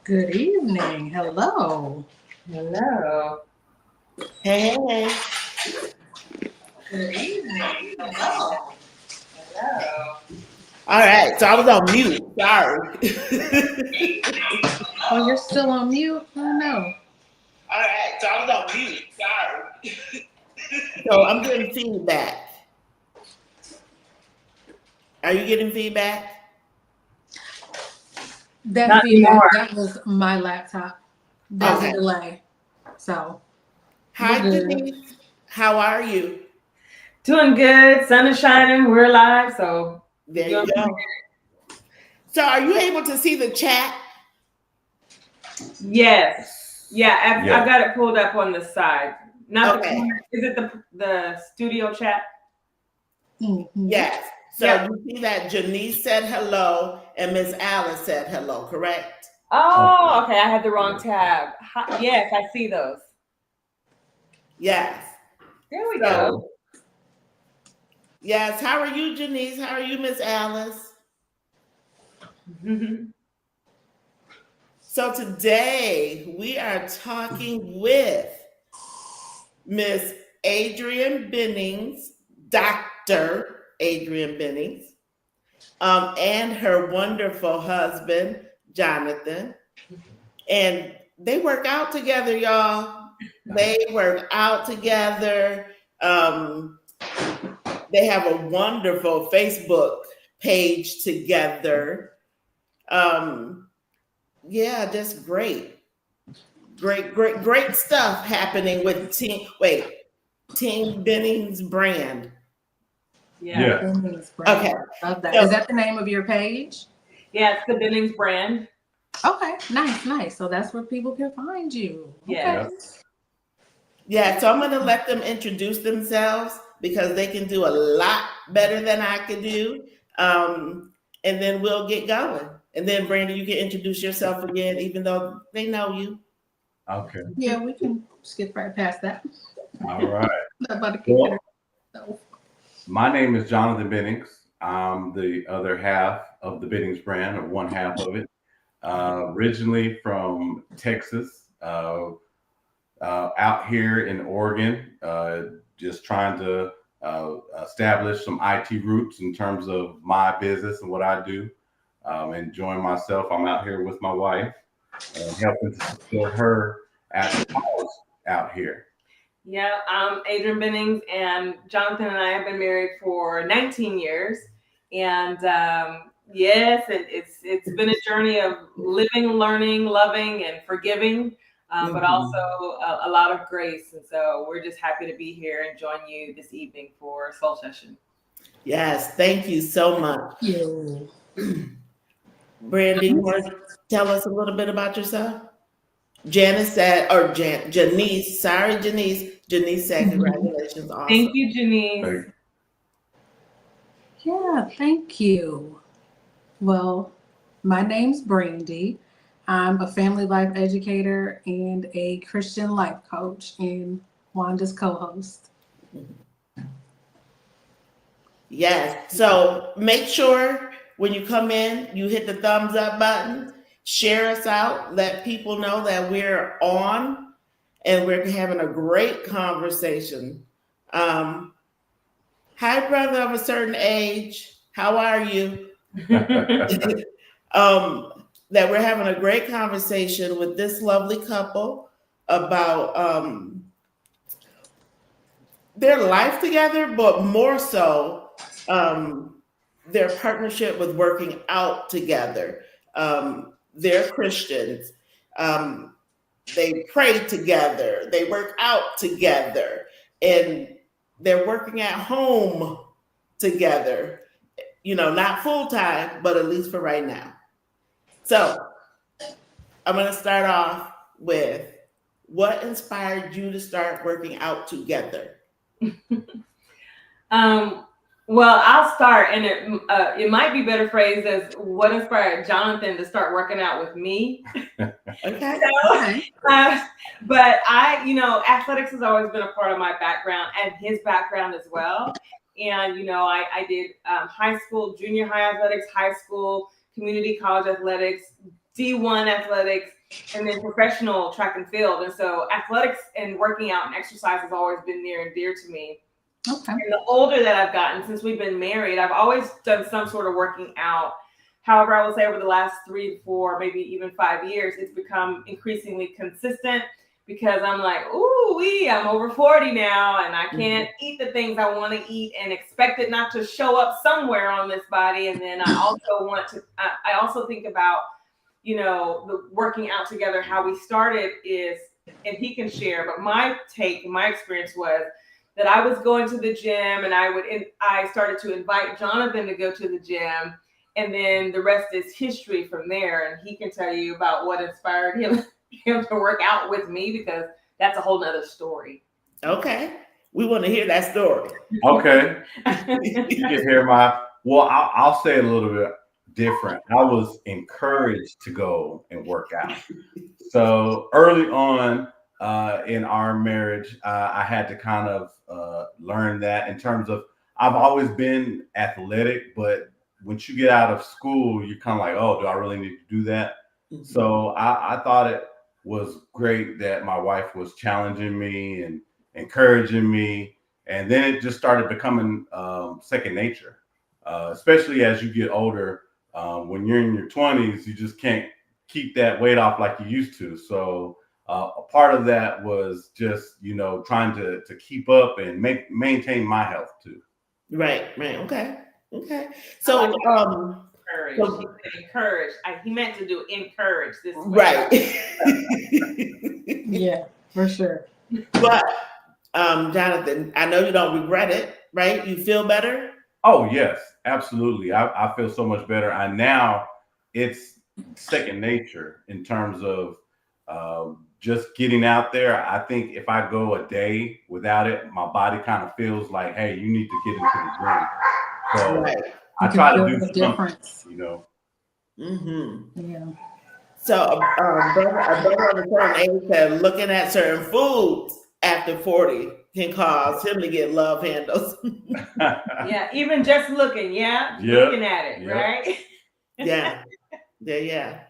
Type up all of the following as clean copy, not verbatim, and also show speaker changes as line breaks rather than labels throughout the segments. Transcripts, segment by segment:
Good evening. Hello.
Hello.
Hey, hey, hey.
Good evening. Hello.
Hello.
All right, so I was on mute. Sorry.
Oh, you're still on mute? Oh, no.
All right, so I was on mute. Sorry. So I'm getting feedback. Are you getting feedback?
That
Not
feedback,
anymore.
that was my laptop. There's a
Okay.
delay. So we're
Hi,
good.
Denise. How are you?
Doing good. Sun is shining. We're alive. So we're
There
doing
you go. So are you able to see the chat?
Yes. Yeah, I've
Yeah.
got it pulled up on the side. Not the
Okay.
corner. Is it the studio chat?
Mhm.
Yes. So
Yep.
you see that Janice said hello and Miss Alice said hello, correct?
Oh, okay. I had the wrong tab. Yes, I see those.
Yes.
There we go.
So, yes. How are you, Janice? How are you, Miss Alice? So today we are talking with Miss Adrienne Bennings, Dr. Adrienne Bennings, and her wonderful husband, Jonathan. And they work out together, y'all. They work out together. Um, they have a wonderful Facebook page together. Um, yeah, just great. Great stuff happening with Team Bennings brand.
Yeah.
Yeah.
Bennings
Okay.
brand. Love that. Is
So
that the name of your page?
Yeah, it's the Bennings brand.
Okay. Nice. So that's where people can find you.
Yeah.
Okay.
yeah, so I'm gonna let them introduce themselves because they can do a lot better than I could do. And then we'll get going. And then Brandon, you can introduce yourself again, even though they know you.
Okay.
Yeah, we can skip right past that.
All right.
Not about to kick it.
Well,
So.
my name is Jonathan Bennings. I'm the other half of the Bennings brand, or one half of it. Originally from Texas, out here in Oregon, just trying to establish some IT roots in terms of my business and what I do. Enjoying myself. I'm out here with my wife, helping to support her at the cause out here.
Yeah, I'm Adrienne Bennings, and Jonathan and I have been married for 19 years. And yes, it's been a journey of living, learning, loving, and forgiving, but also
Mhm.
a lot of grace. And so we're just happy to be here and join you this evening for Soul Session.
Yes, thank you so much.
You.
Brandy, you want to tell us a little bit about yourself? Janice said, or Janice, sorry, Janice. Janice said, congratulations,
Thank
awesome.
you, Janice.
Like,
Yeah, thank you. Well, my name's Brandy. I'm a family life educator and a Christian life coach and Wanda's co-host.
Yes, so make sure when you come in, you hit the thumbs up button, share us out, let people know that we're on and we're having a great conversation. Um, Hi, brother of a certain age. How are you? That we're having a great conversation with this lovely couple about their life together, but more so their partnership with working out together. They're Christians. Um, they pray together. They work out together, and they're working at home together. You know, not full time, but at least for right now. So I'm going to start off with what inspired you to start working out together?
Um, well, I'll start, and it might be better phrased as what inspired Jonathan to start working out with me.
Okay.
So,
Okay.
but athletics has always been a part of my background and his background as well. And I did high school, junior high athletics, high school, community college athletics, D1 athletics, and then professional track and field. And so athletics and working out and exercise has always been near and dear to me.
Okay.
And the older that I've gotten, since we've been married, I've always done some sort of working out. However, I will say over the last 3 to 4, maybe even 5 years, it's become increasingly consistent because I'm like, I'm over 40 now and I can't eat the things I want to eat and expect it not to show up somewhere on this body. And then I also think about, the working out together, how we started is, and he can share, but my experience was that I was going to the gym and I started to invite Jonathan to go to the gym. And then the rest is history from there. And he can tell you about what inspired him to work out with me, because that's a whole nother story.
Okay. We want to hear that story.
Okay. You can hear I'll say it a little bit different. I was encouraged to go and work out. So early on in our marriage, I had to kind of learn that in terms of, I've always been athletic, but once you get out of school, you're kind of like, oh, do I really need to do that? Mm-hmm. So I thought it was great that my wife was challenging me and encouraging me. And then it just started becoming second nature, especially as you get older. When you're in your 20s, you just can't keep that weight off like you used to. So a part of that was just, trying to keep up and maintain my health too.
Right. Okay. So,
encourage. He said encourage. He meant to do encourage this way.
Right.
Yeah, for sure.
But, Jonathan, I know you don't regret it, right? You feel better?
Oh, yes, absolutely. I feel so much better. Now it's second nature in terms of just getting out there. I think if I go a day without it, my body kind of feels like, hey, you need to get into the gym. So
right.
I try to do
the
something,
difference.
Mm-hmm.
Yeah.
So a brother of a certain age said looking at certain foods after 40 can cause him to get love handles.
Yeah, even just looking, looking at it, right?
Yeah.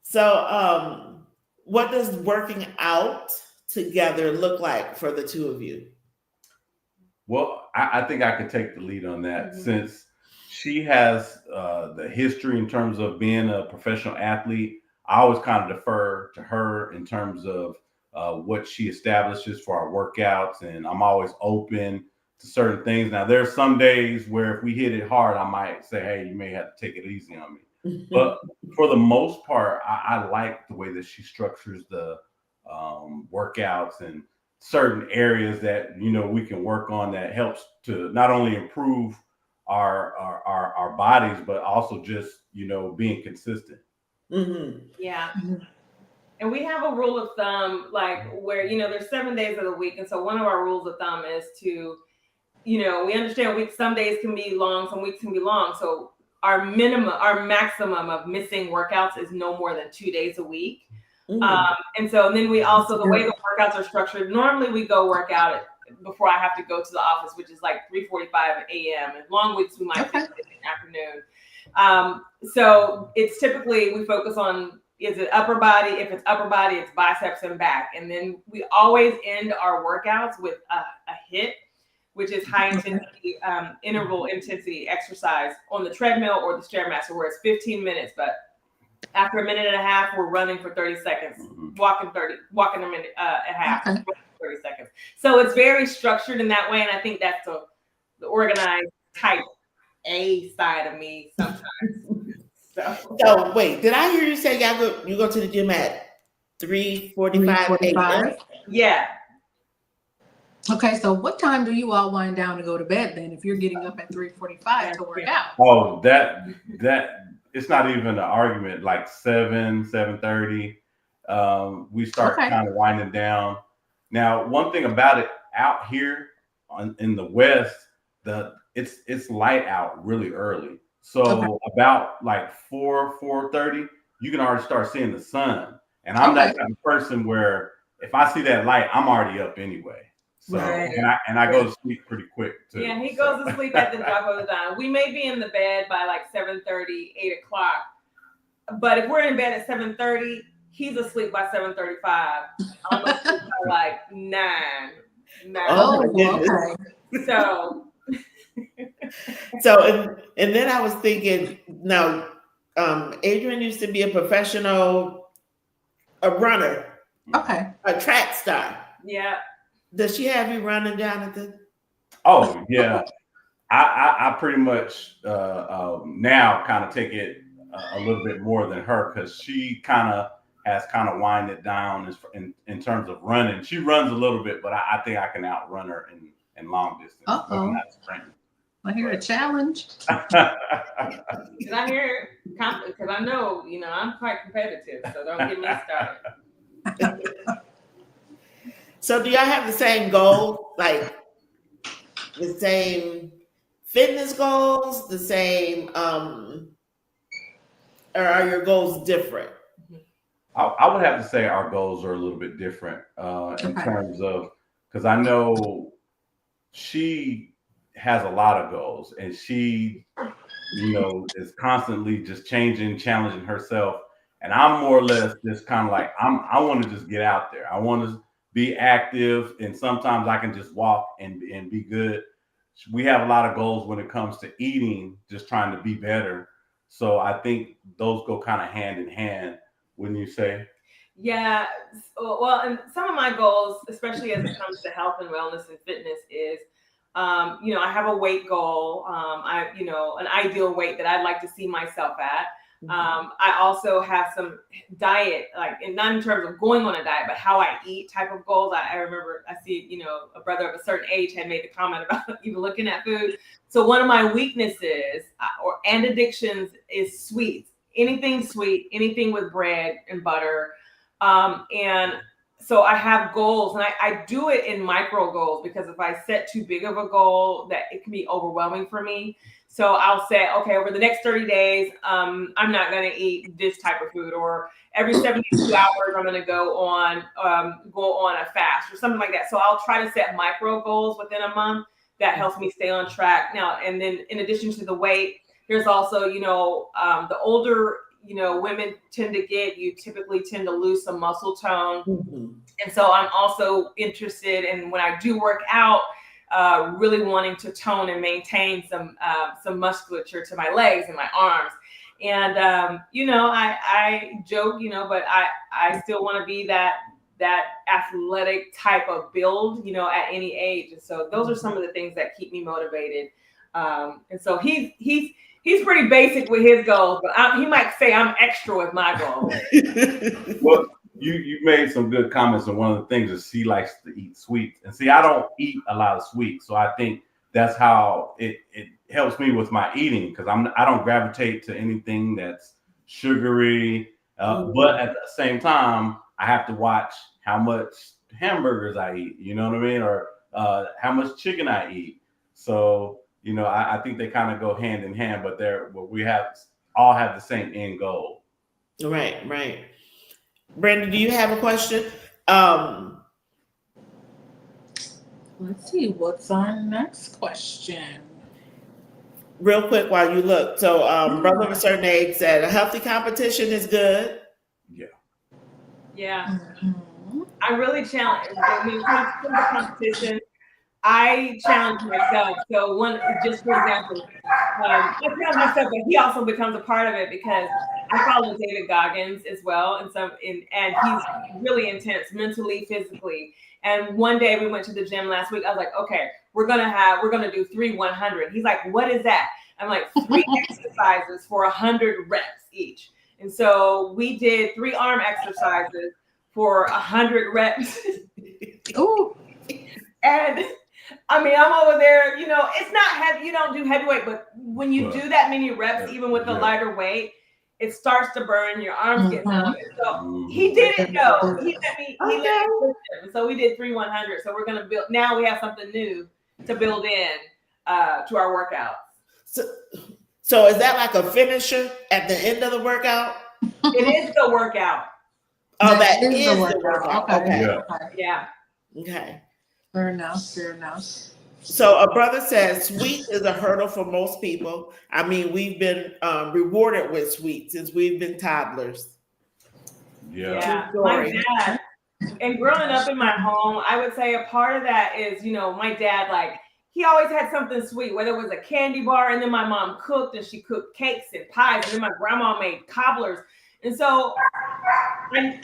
So what does working out together look like for the two of you?
Well, I think I could take the lead on that, since she has the history in terms of being a professional athlete. I always kind of defer to her in terms of what she establishes for our workouts, and I'm always open to certain things. Now, there's some days where if we hit it hard, I might say, hey, you may have to take it easy on me. But for the most part, I like the way that she structures the workouts and certain areas that we can work on that helps to not only improve our bodies, but also just being consistent.
Yeah. And we have a rule of thumb, like where there's 7 days of the week, and so one of our rules of thumb is to we understand some days can be long, some weeks can be long, so our maximum of missing workouts is no more than 2 days a week. And then we also, the way the workouts are structured, normally we go work out before I have to go to the office, which is like 3:45 a.m. And long weeks we might finish it in the afternoon. So it's typically, we focus on, is it upper body? If it's upper body, it's biceps and back. And then we always end our workouts with a HIIT, which is high intensity, interval intensity exercise on the treadmill or the Stairmaster, where it's 15 minutes, but after a minute and a half, we're running for 30 seconds, walking a minute and a half, 30 seconds. So it's very structured in that way. And I think that's the organized type A side of me sometimes.
So wait, did I hear you say you go to the gym at 3:45 a.m.?
Yeah.
Okay, so what time do you all wind down to go to bed then, if you're getting up at 3:45 to work out?
Oh, that it's not even an argument. Like 7:30, we start kind of winding down. Now, one thing about it out here in the West, it's light out really early. So about like 4:30, you can already start seeing the sun. And I'm that type of person where if I see that light, I'm already up anyway. So and I go to sleep pretty quick too.
Yeah, he goes to sleep at the drop of a dime. We may be in the bed by like 7:30, 8 o'clock. But if we're in bed at 7:30, he's asleep by 7:35. I'm asleep by like 9.
Oh, my goodness.
okay.
So
So, and then I was thinking, now, Adrian used to be a professional, a runner,
Okay.
a track star.
yeah.
Does she have you running, Jonathan?
Oh yeah, I pretty much now kind of take it a little bit more than her because she kind of has wind it down in terms of running. She runs a little bit, but I think I can outrun her in long distance. But
Uh-oh.
not sprinting.
I hear a challenge.
Did I hear because I know, I'm quite competitive, so don't get me started.
So do y'all have the same goal, like the same fitness goals, the same, or are your goals different?
I would have to say our goals are a little bit different in terms of, because I know she has a lot of goals and she, is constantly just changing, challenging herself. And I'm more or less just kind of like, I want to just get out there. I want to be active. And sometimes I can just walk and be good. We have a lot of goals when it comes to eating, just trying to be better. So I think those go kind of hand in hand, wouldn't you say?
Yeah. Well, and some of my goals, especially as it comes to health and wellness and fitness, is, I have a weight goal. An ideal weight that I'd like to see myself at. I also have some diet, like, and not in terms of going on a diet, but how I eat type of goals. I remember I see, a brother of a certain age had made the comment about even looking at food. So one of my weaknesses and addictions is sweets. Anything sweet, anything with bread and butter. And so I have goals, and I do it in micro goals, because if I set too big of a goal, that it can be overwhelming for me. So I'll say, okay, over the next 30 days, I'm not going to eat this type of food, or every 72 hours, I'm going to go on a fast or something like that. So I'll try to set micro goals within a month. That helps me stay on track. Now, and then in addition to the weight, there's also, the older, women tend to get, you typically tend to lose some muscle tone. And so I'm also interested in, when I do work out, really wanting to tone and maintain some musculature to my legs and my arms. And, I joke, but I still want to be that athletic type of build, at any age. And so those are some of the things that keep me motivated. And so he's pretty basic with his goals, but he might say I'm extra with my goals.
Well, you made some good comments, and one of the things is she likes to eat sweets. And see, I don't eat a lot of sweets, so I think that's how it helps me with my eating, because I don't gravitate to anything that's sugary. But at the same time, I have to watch how much hamburgers I eat. You know what I mean, or how much chicken I eat. So I think they kind of go hand in hand, but we all have the same end goal.
Right. Brandon, do you have a question?
Let's see, what's our next question?
Real quick while you look. So, brother of a certain age said, a healthy competition is good.
Yeah.
Mm-hmm.
I really challenge, when it comes to the competition, I challenge myself. So just for example, I challenge myself, but he also becomes a part of it, because I follow David Goggins as well, and he's really intense mentally, physically. And one day we went to the gym last week. I was like, okay, we're gonna do 3 100. He's like, what is that? I'm like, 3 exercises for 100 reps each. And so we did 3 arm exercises for 100 reps.
Ooh.
And I mean, I'm over there, it's not heavy. You don't do heavyweight, but when you do that many reps, even with the lighter weight, it starts to burn. Your arms get numb. So he didn't know. He let me push him. So we did 3 100. So we're gonna build. Now we have something new to build in to our workout.
So is that like a finisher at the end of the workout?
It is the workout.
Oh, that is the workout. Okay.
Yeah.
Okay.
Fair enough.
So a brother says sweet is a hurdle for most people. I mean, we've been rewarded with sweets since we've been toddlers.
Yeah.
True
My
story.
dad, and growing up in my home, I would say a part of that is, my dad, like, he always had something sweet, whether it was a candy bar, and then my mom cooked, and she cooked cakes and pies, and then my grandma made cobblers. And so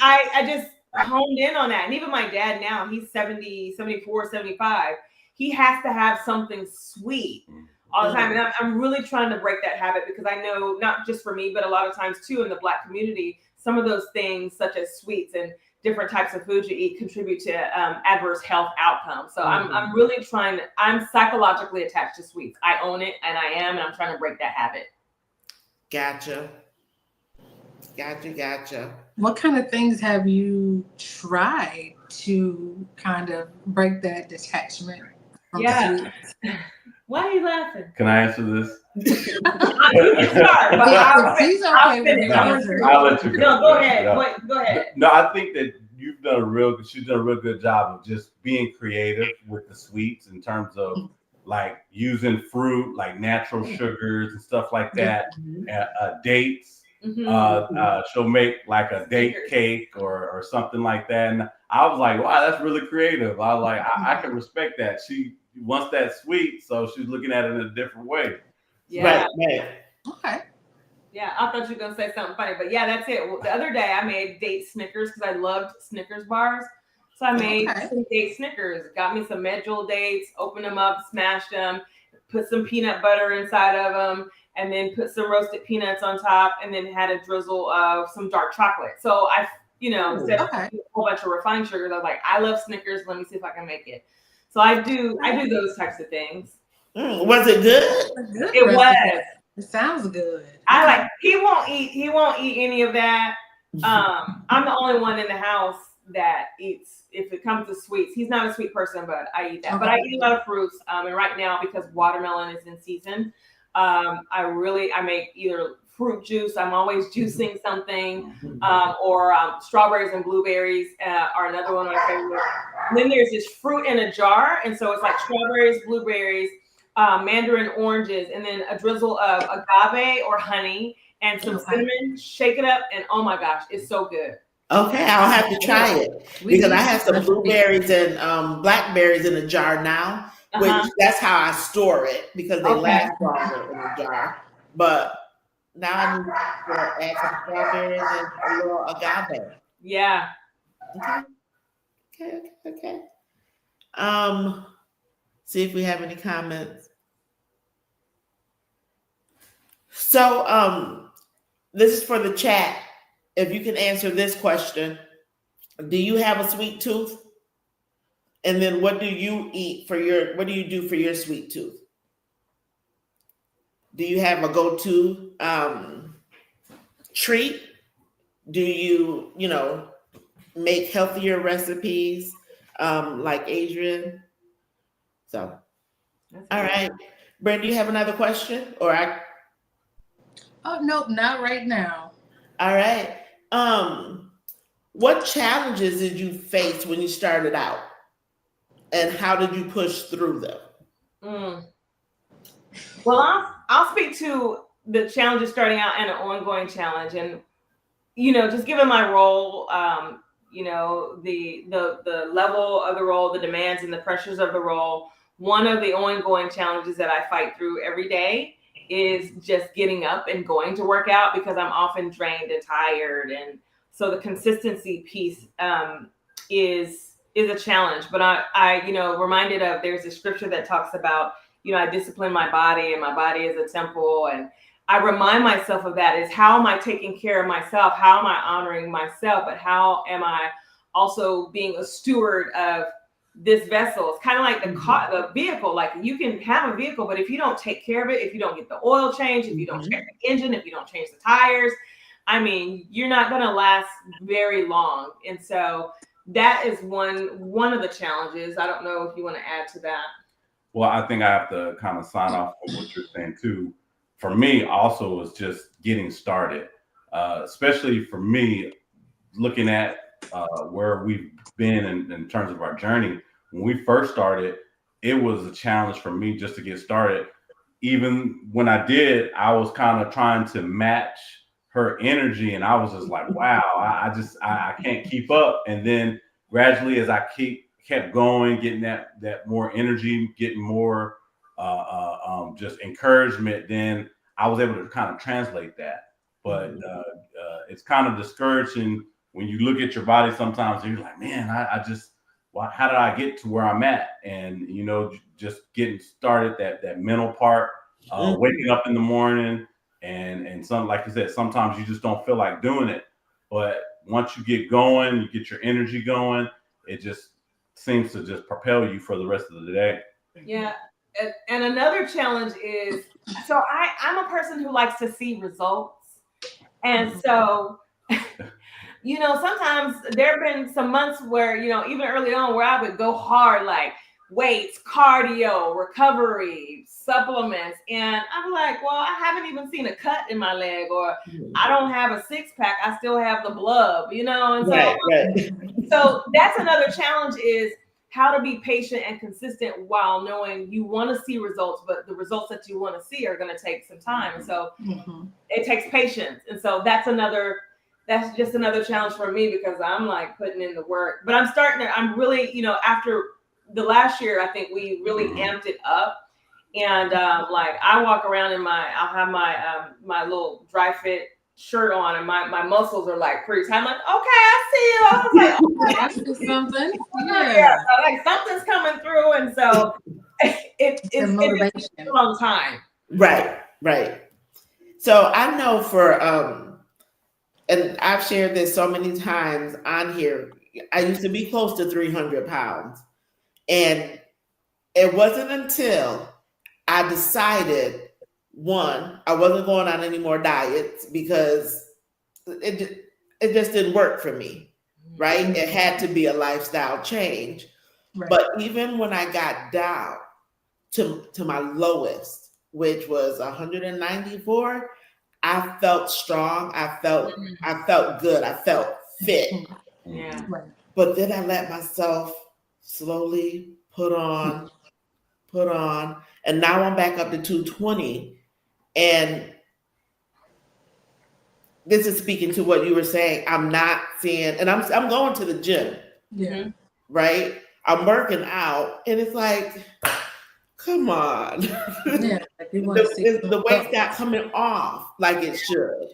I just honed in on that. And even my dad now, he's 70, 74, 75. He has to have something sweet all the time. And I'm really trying to break that habit, because I know, not just for me, but a lot of times too in the Black community, some of those things such as sweets and different types of foods you eat contribute to adverse health outcomes. So I'm really I'm psychologically attached to sweets. I own it, and and I'm trying to break that habit.
Gotcha.
What kind of things have you tried to kind of break that detachment from sweets?
Why are you laughing?
Can I answer this?
You start, but
If he's okay with
finish.
it,
I'll let you go.
No, go ahead.
No.
Go ahead.
No, I think that she's done a real good job of just being creative with the sweets in terms of like using fruit, like natural sugars and stuff like that. Dates. She'll make like a date cake or something like that. And I was like, wow, that's really creative. I was like, I can respect that. She wants that sweet, so she's looking at it in a different way.
Yeah.
Right.
Okay.
Yeah, I thought you were gonna say something funny, but yeah, that's it. Well, the other day I made date Snickers because I loved Snickers bars. So I made some date Snickers, got me some medjool dates, opened them up, smashed them, put some peanut butter inside of them, and then put some roasted peanuts on top, and then had a drizzle of some dark chocolate. So I, instead of a whole bunch of refined sugars, I was like, I love Snickers. Let me see if I can make it. So I do those types of things.
Was it good?
It was.
It sounds good.
He won't eat any of that. I'm the only one in the house that eats, if it comes to sweets. He's not a sweet person, but I eat that.
Okay.
But I eat a lot of fruits. And right now, because watermelon is in season, I make either fruit juice. I'm always juicing something, or strawberries and blueberries are another one of my favorites. And then there's this fruit in a jar, and so it's like strawberries, blueberries, mandarin oranges, and then a drizzle of agave or honey and some cinnamon. Shake it up, and oh my gosh, it's so good.
Okay, I'll have to try it, because I have some blueberries and blackberries in a jar now, which that's how I store it, because they last longer in a jar. But now I need to add some strawberries and a little agave.
Yeah.
Okay. See if we have any comments. So this is for the chat. If you can answer this question, do you have a sweet tooth? And then what do you do for your sweet tooth? Do you have a go-to treat? Do you, make healthier recipes like Adrian? So, all right. Brent, do you have another question?
Oh, nope, not right now.
All right. What challenges did you face when you started out? And how did you push through them?
Well, I'll speak to the challenges starting out and an ongoing challenge. And, just given my role, the level of the role, the demands and the pressures of the role, one of the ongoing challenges that I fight through every day is just getting up and going to work out, because I'm often drained and tired. And so the consistency piece is a challenge. But I reminded of, there's a scripture that talks about, I discipline my body, and my body is a temple. And I remind myself of that, is how am I taking care of myself? How am I honoring myself? But how am I also being a steward of this vessel? It's kind of like the vehicle. Like, you can have a vehicle, but if you don't take care of it, if you don't get the oil change, if you don't check the engine, if you don't change the tires, you're not going to last very long. And so that is one of the challenges. I don't know if you want to add to that.
Well, I think I have to kind of sign off on what you're saying too. For me, also, is just getting started, especially for me, looking at where we've been in terms of our journey. When we first started, it was a challenge for me just to get started. Even when I did, I was kind of trying to match her energy, and I was just like, wow, I can't keep up. And then gradually, as I kept going, getting that more energy, getting more just encouragement, then I was able to kind of translate that. But it's kind of discouraging when you look at your body sometimes and you're like, man, I just, how did I get to where I'm at? And, you know, just getting started, that mental part, waking up in the morning and some, like you said, sometimes you just don't feel like doing it. But once you get going, you get your energy going, it just seems to just propel you for the rest of the day.
Yeah. And another challenge is, so I'm a person who likes to see results. And so, you know, sometimes there have been some months where, you know, even early on where I would go hard, like weights, cardio, recovery, supplements. And I'm like, well, I haven't even seen a cut in my leg, or I don't have a six pack. I still have the blub, you know? And so,
Right.
So that's another challenge, is how to be patient and consistent while knowing you want to see results, but the results that you want to see are going to take some time. And so it takes patience. And so that's just another challenge for me, because I'm like putting in the work, but I'm really, you know, after the last year, I think we really amped it up. And like I walk around I'll have my little dry fit shirt on, and my muscles are like pretty tight. I'm like, okay, I see you. I was like, okay,
I see something.
yeah. So like something's coming through, and so it's
motivation.
a long time.
Right. So I know for and I've shared this so many times on here, I used to be close to 300 pounds. And it wasn't until I decided, one, I wasn't going on any more diets because it just didn't work for me, right? It had to be a lifestyle change.
Right.
But even when I got down to my lowest, which was 194, I felt strong. I felt good. I felt fit.
Yeah.
Right.
But then I let myself slowly put on, and now I'm back up to 220. And this is speaking to what you were saying. I'm not seeing, and I'm going to the gym.
Yeah.
Right? I'm working out, and it's like, come on.
Yeah. Like you want to see
The weight's not coming off like it should.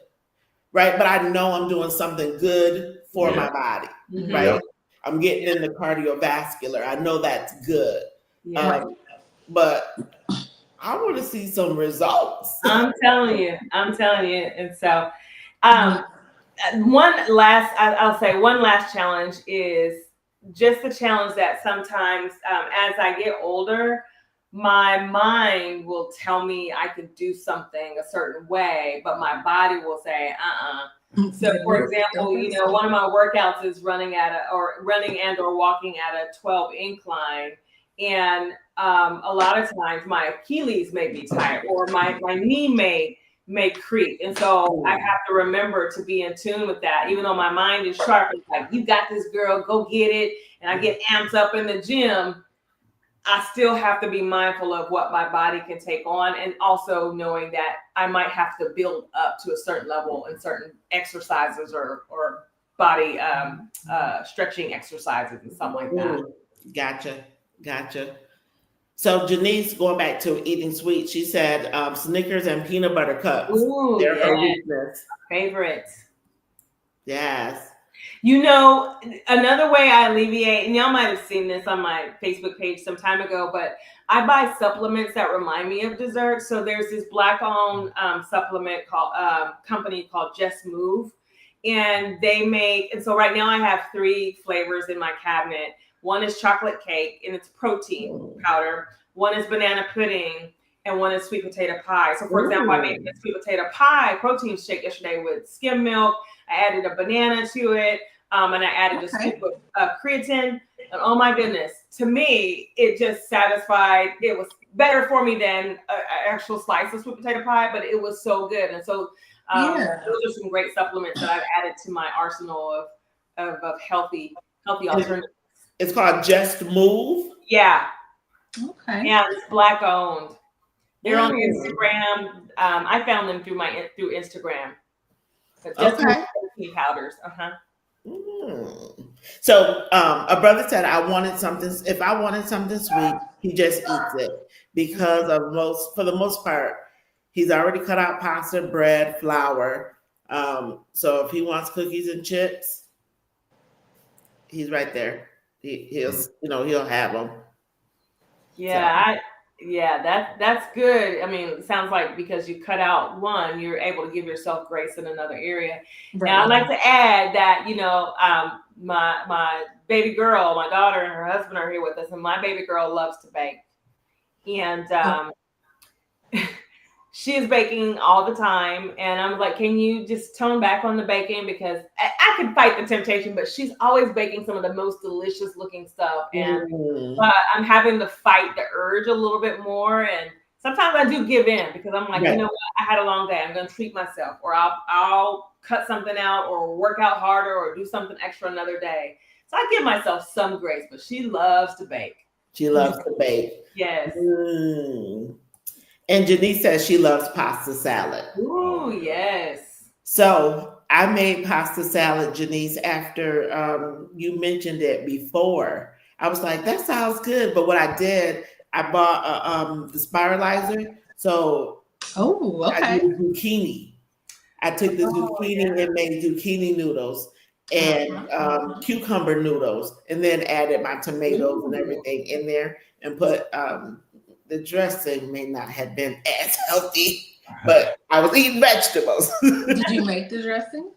Right? But I know I'm doing something good for my body. Right?
Yep.
I'm getting in the cardiovascular. I know that's good.
Yeah.
But I want to see some results.
I'm telling you. And so one last challenge is just the challenge that sometimes as I get older, my mind will tell me I could do something a certain way, but my body will say, So for example, you know, one of my workouts is running and or walking at a 12 incline. And a lot of times my Achilles may be tight, or my knee may creak. And so I have to remember to be in tune with that. Even though my mind is sharp, it's like, you got this, girl, go get it. And I get amped up in the gym. I still have to be mindful of what my body can take on, and also knowing that I might have to build up to a certain level in certain exercises or body stretching exercises and stuff like that.
Gotcha. So Janice, going back to eating sweet, she said Snickers and peanut butter cups.
Ooh,
They're her
yes.
weakness.
Favorites.
Yes.
You know, another way I alleviate, and y'all might have seen this on my Facebook page some time ago, but I buy supplements that remind me of dessert. So there's this Black-owned supplement company called Just Move, and so right now I have 3 flavors in my cabinet. One is chocolate cake, and it's protein powder. One is banana pudding, and one is sweet potato pie. So for example, I made a sweet potato pie protein shake yesterday with skim milk. I added a banana to it, and I added a scoop of creatine. And oh my goodness, to me, it just satisfied. It was better for me than an actual slice of sweet potato pie, but it was so good. And so those are some great supplements that I've added to my arsenal of healthy alternatives.
It's called Just Move.
Yeah.
Okay.
Yeah, it's Black owned. They're on Instagram. I found them through Instagram. but just
Okay.
protein powders. Uh-huh.
So a brother said, I wanted something. If I wanted something sweet, he just eats it because for the most part, he's already cut out pasta, bread, flour. So if he wants cookies and chips, he's right there. He'll have them.
Yeah, that's good. I mean, it sounds like because you cut out one, you're able to give yourself grace in another area.
Right.
Now, I'd like to add that, my baby girl, my daughter and her husband are here with us, and my baby girl loves to bake. And she is baking all the time. And I'm like, can you just tone back on the baking? Because I can fight the temptation, but she's always baking some of the most delicious looking stuff. And I'm having to fight the urge a little bit more. And sometimes I do give in because I'm like,
Right.
you know what? I had a long day. I'm going to treat myself, or I'll cut something out or work out harder or do something extra another day. So I give myself some grace, but she loves to bake.
She loves to bake.
Yes.
And Janice says she loves pasta salad.
Ooh, yes.
So I made pasta salad, Janice, after you mentioned it before. I was like, that sounds good. But what I did, I bought the spiralizer. So I did zucchini. I took the zucchini and made zucchini noodles and cucumber noodles, and then added my tomatoes and everything in there, and put the dressing may not have been as healthy, but I was eating vegetables.
Did you make the dressing?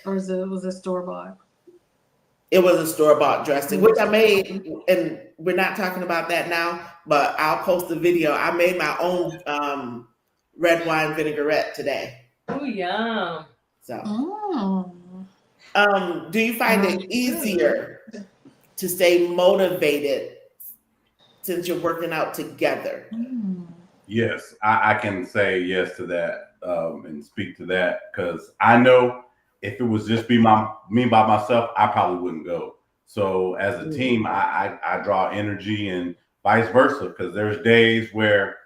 Or was it store-bought?
It was a store-bought dressing, which I made, and we're not talking about that now, but I'll post the video. I made my own red wine vinaigrette today.
Oh, yum.
So, do you find it easier to stay motivated since you're working out together?
Yes, I can say yes to that and speak to that, because I know if it was just me by myself, I probably wouldn't go. So as a team, I draw energy and vice versa, because there's days where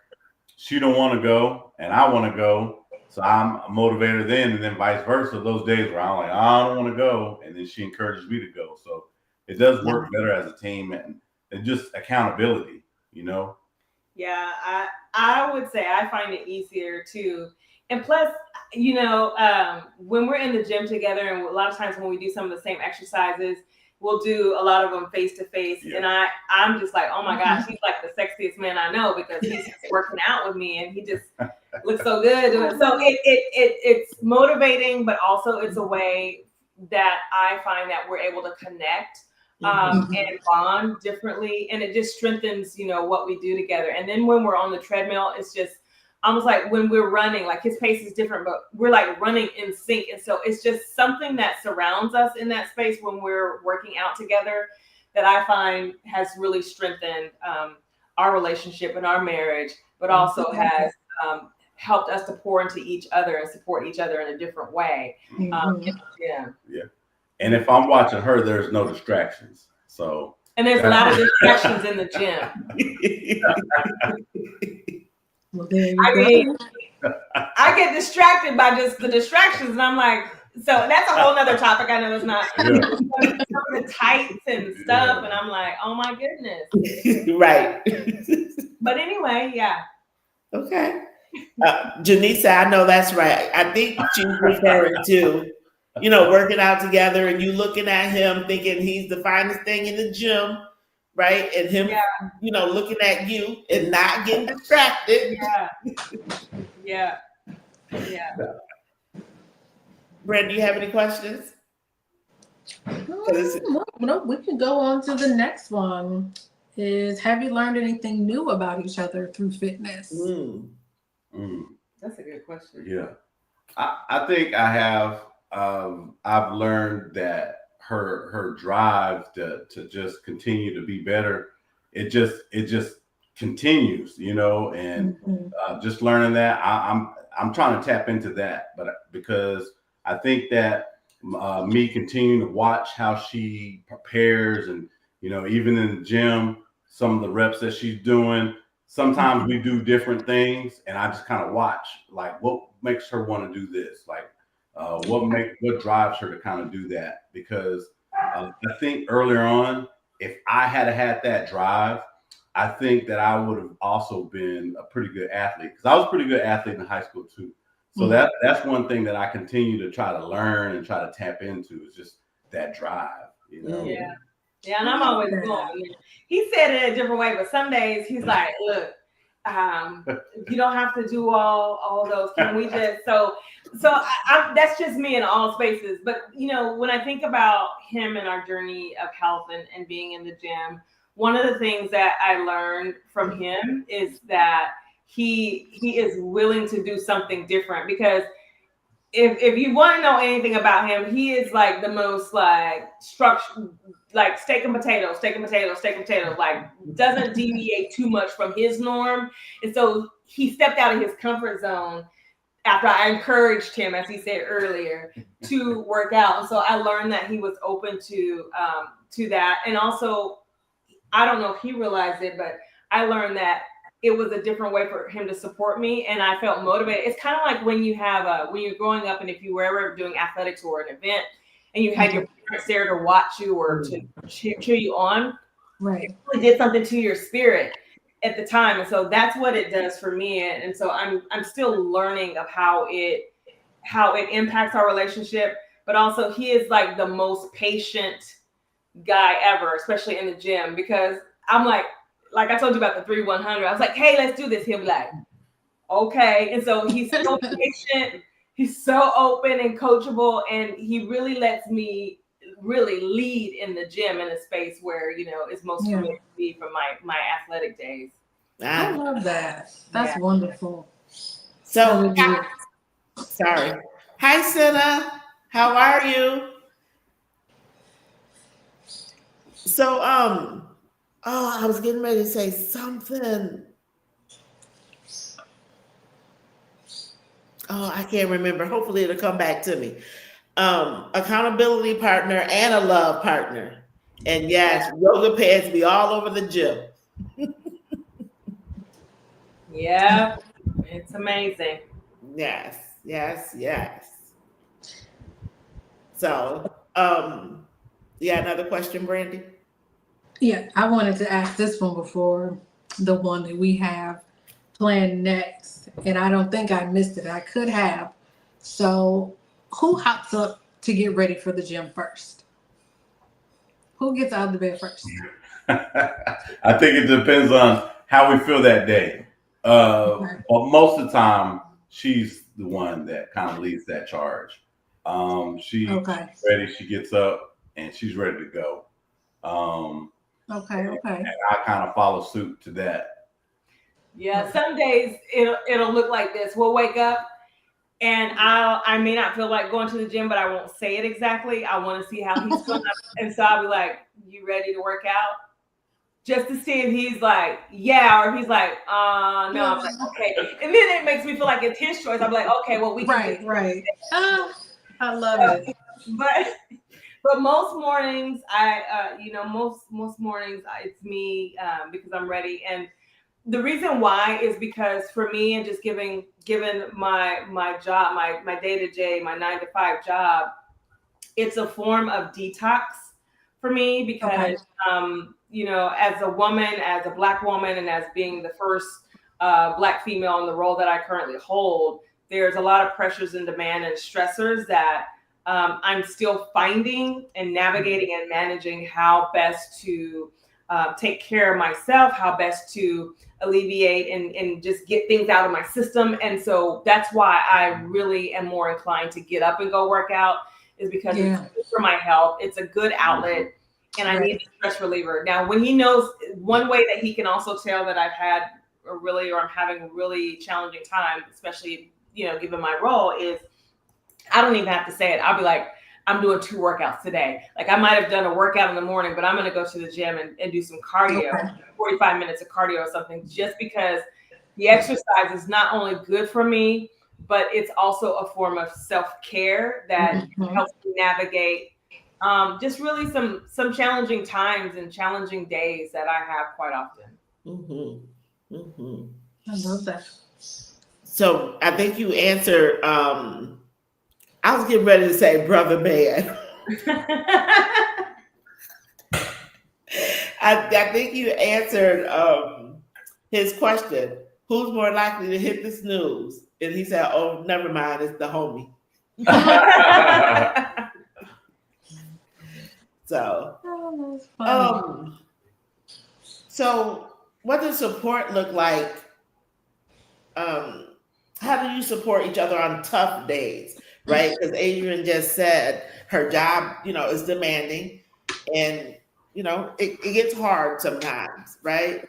she don't want to go and I want to go. So I'm a motivator then, and then vice versa. Those days where I'm like, I don't want to go, and then she encourages me to go. So it does work better as a team, and just accountability,
Yeah, I would say I find it easier too. And plus, when we're in the gym together, and a lot of times when we do some of the same exercises, we'll do a lot of them face to face. And I'm just like, oh my gosh, he's like the sexiest man I know, because he's just working out with me and he just looks so good. So it's motivating, but also it's a way that I find that we're able to connect and bond differently, and it just strengthens what we do together. And then when we're on the treadmill, it's just almost like when we're running, like his pace is different, but we're like running in sync. And so it's just something that surrounds us in that space when we're working out together that I find has really strengthened our relationship and our marriage, but also has helped us to pour into each other and support each other in a different way.
Yeah. And if I'm watching her, there's no distractions. So.
And there's a lot of distractions in the gym.
Well, there you
I
go.
mean, I get distracted by just the distractions, and I'm like, so that's a whole nother topic. I know it's not some of the tights and stuff, and I'm like, oh my goodness.
Right.
But anyway, yeah.
Okay. Janice, I know that's right. I think she's referring to, working out together and you looking at him thinking he's the finest thing in the gym, right? And him, looking at you and not getting distracted.
Yeah.
Brent, do you have any questions?
No, we can go on to the next one. Have you learned anything new about each other through fitness?
That's a good question.
Yeah. I think I have. I've learned that her drive to just continue to be better, it just continues, and just learning that I'm trying to tap into that, but because I think that me continuing to watch how she prepares, and even in the gym, some of the reps that she's doing, sometimes we do different things, and I just kind of watch, like, what makes her want to do this, like what drives her to kind of do that? Because I think earlier on, if I had that drive, I think that I would have also been a pretty good athlete, because I was a pretty good athlete in high school too. So that's one thing that I continue to try to learn and try to tap into, is just that drive, you know?
Yeah. Yeah, and I'm always going. He said it a different way, but some days he's like, look, you don't have to do all those. Can we just so that's just me in all spaces. But when I think about him and our journey of health and being in the gym, one of the things that I learned from him is that he is willing to do something different. Because if you want to know anything about him, he is like the most like structured, like steak and potatoes, like doesn't deviate too much from his norm. And so he stepped out of his comfort zone after I encouraged him, as he said earlier, to work out. And so I learned that he was open to that. And also, I don't know if he realized it, but I learned that it was a different way for him to support me, and I felt motivated. It's kind of like when you have when you're growing up, and if you were ever doing athletics or an event, and you had your parents there to watch you or to cheer you on,
right?
It really did something to your spirit at the time, and so that's what it does for me. And so I'm still learning of how it impacts our relationship. But also, he is like the most patient guy ever, especially in the gym, because I'm like I told you about the 3-100. I was like, hey, let's do this. He'll be like, okay. And so he's so patient. He's so open and coachable. And he really lets me really lead in the gym in a space where, it's most familiar to me from my athletic days.
I love that. That's wonderful.
So, sorry. Hi, Senna. How are you? So, I was getting ready to say something. Oh, I can't remember. Hopefully it'll come back to me. Accountability partner and a love partner. And yes, yoga pads be all over the gym.
Yeah, it's amazing.
Yes. So, another question, Brandy?
Yeah, I wanted to ask this one before the one that we have planned next, and I don't think I missed it. I could have. So, who hops up to get ready for the gym first? Who gets out of the bed first?
I think it depends on how we feel that day. But most of the time, she's the one that kind of leads that charge. She's ready. She gets up and she's ready to go.
Okay.
And I kind of follow suit to that.
Yeah, some days it'll look like this. We'll wake up and I may not feel like going to the gym, but I won't say it exactly. I want to see how he's feeling. And so I'll be like, you ready to work out? Just to see if he's like, yeah, or if he's like, no. I'm like, okay. And then it makes me feel like it's his choice. I'm like, okay, well, we can
right. I love it.
But most mornings, most mornings it's me because I'm ready. And the reason why is because for me, and just given my job, my day-to-day, my 9-to-5 job, it's a form of detox for me because, as a woman, as a Black woman, and as being the first Black female in the role that I currently hold, there's a lot of pressures and demand and stressors that I'm still finding and navigating and managing how best to take care of myself, how best to alleviate and just get things out of my system. And so that's why I really am more inclined to get up and go work out, is because it's good for my health. It's a good outlet, and I need a stress reliever. Now, when he knows, one way that he can also tell that I've had I'm having a really challenging time, especially, given my role, is I don't even have to say it. I'll be like, I'm doing 2 workouts today. Like I might have done a workout in the morning, but I'm going to go to the gym and do some cardio, 45 minutes of cardio or something, just because the exercise is not only good for me, but it's also a form of self-care that helps me navigate just really some challenging times and challenging days that I have quite often.
I love that.
So I think you answered I was getting ready to say brother man. I think you answered his question. Who's more likely to hit the snooze? And he said, "Oh, never mind. It's the homie." So,
Oh, that's funny.
so what does support look like? How do you support each other on tough days, right? Because Adrian just said her job, is demanding, and it gets hard sometimes, right?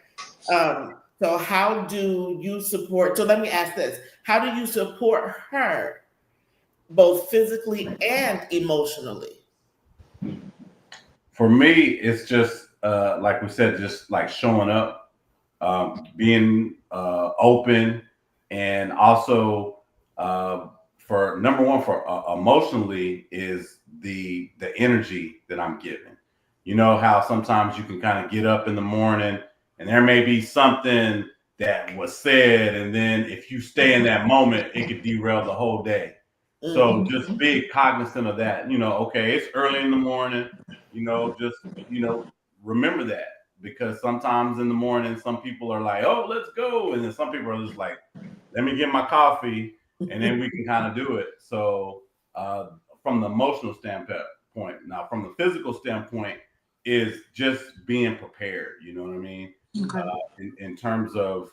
So how do you support? So let me ask this: how do you support her, both physically and emotionally?
For me, it's just like we said, just like showing up, being open, and also for number one, for emotionally is the energy that I'm giving. You know how sometimes you can kind of get up in the morning and there may be something that was said, and then if you stay in that moment, it could derail the whole day. So just be cognizant of that. Okay, it's early in the morning. Just remember that, because sometimes in the morning, some people are like, "Oh, let's go," and then some people are just like, "Let me get my coffee, and then we can kind of do it." So, from the emotional standpoint, now from the physical standpoint, is just being prepared. You know what I mean?
Okay.
In terms of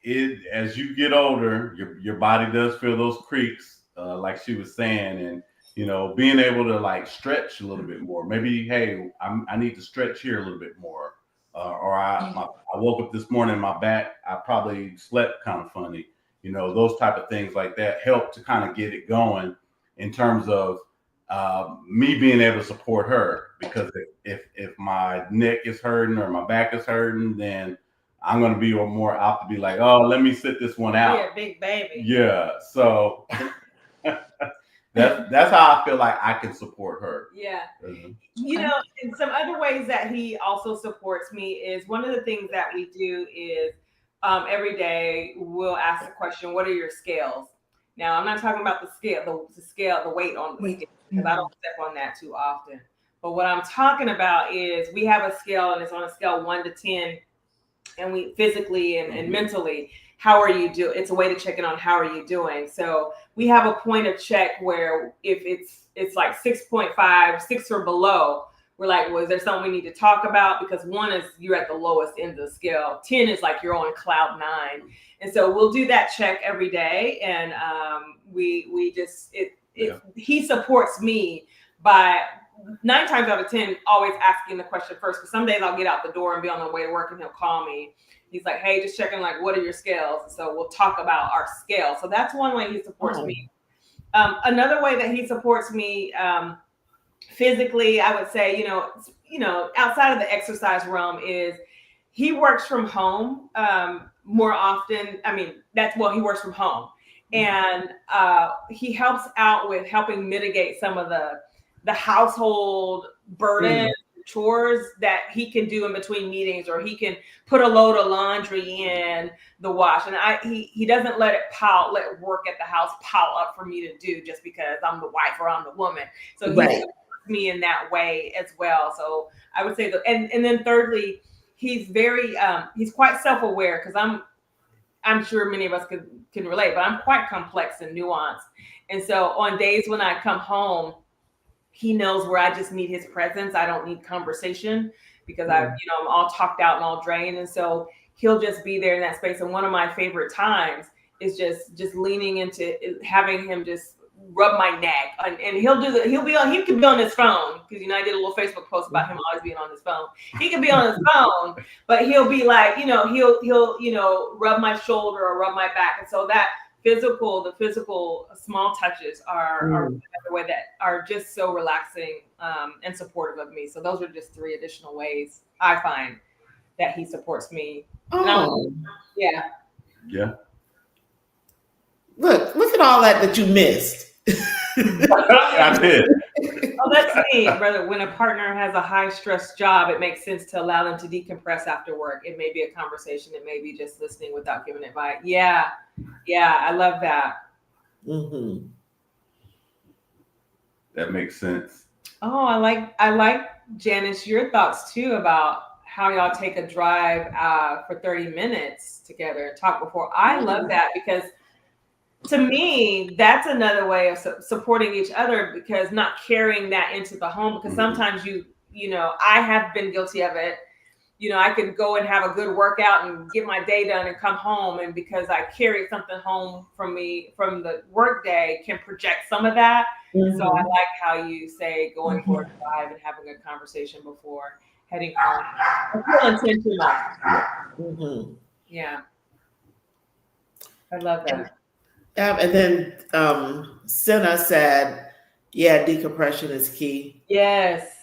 it, as you get older, your body does feel those creaks, like she was saying, and being able to like stretch a little bit more. Maybe, hey, I need to stretch here a little bit more, or I woke up this morning, my back, I probably slept kind of funny. Those type of things like that help to kind of get it going in terms of me being able to support her, because if my neck is hurting or my back is hurting, then I'm gonna be more apt to be like, oh, let me sit this one out.
Yeah, big baby.
Yeah, so that's how I feel like I can support her.
Yeah.
Mhm.
In some other ways that he also supports me is one of the things that we do is every day we'll ask the question, what are your scales? Now, I'm not talking about the scale, the weight on the scale, because I don't step on that too often. But what I'm talking about is we have a scale, and it's on a scale 1 to 10, and we physically and mentally, how are you doing? It's a way to check in on how are you doing. So we have a point of check where if it's like 6.5, 6 or below, we're like, well, is there something we need to talk about? Because 1 is you're at the lowest end of the scale. 10 is like you're on cloud 9. And so we'll do that check every day. And he supports me by 9 times out of 10 always asking the question first, because some days I'll get out the door and be on the way to work and he'll call me. He's like, hey, just checking, like, what are your scales? So we'll talk about our scale. So that's one way he supports me. Another way that he supports me physically, I would say, outside of the exercise realm, is he works from home more often. I mean, he works from home, and he helps out with helping mitigate some of the household burden, chores that he can do in between meetings, or he can put a load of laundry in the wash. And he doesn't let work at the house pile up for me to do just because I'm the wife or I'm the woman. So he supports me in that way as well. So I would say and then thirdly, he's very he's quite self-aware, because I'm sure many of us can relate, but I'm quite complex and nuanced. And so on days when I come home, he knows where I just need his presence. I don't need conversation, because I'm all talked out and all drained. And so he'll just be there in that space. And one of my favorite times is just leaning into having him just rub my neck, and he could be on his phone, because I did a little Facebook post about him always being on his phone. He could be on his phone, but he'll be like, he'll rub my shoulder or rub my back. And so that the physical small touches are another way that are just so relaxing and upportive of me. So those are just 3 additional ways I find that he supports me. Yeah.
Look at all that you missed.
I did.
Oh, that's me, brother. When a partner has a high stress job, it makes sense to allow them to decompress after work. It may be a conversation. It may be just listening without giving advice. Yeah. I love that.
that makes sense.
Oh, I like Janice, your thoughts too about how y'all take a drive for 30 minutes together and talk before. I love that because to me, that's another way of supporting each other, because not carrying that into the home, because sometimes I have been guilty of it. I could go and have a good workout and get my day done and come home. And because I carry something home from the work day, can project some of that. So I like how you say going for a drive and having a conversation before heading home. I feel intentional. Yeah. I love that.
And then Senna said, yeah, decompression is key.
Yes.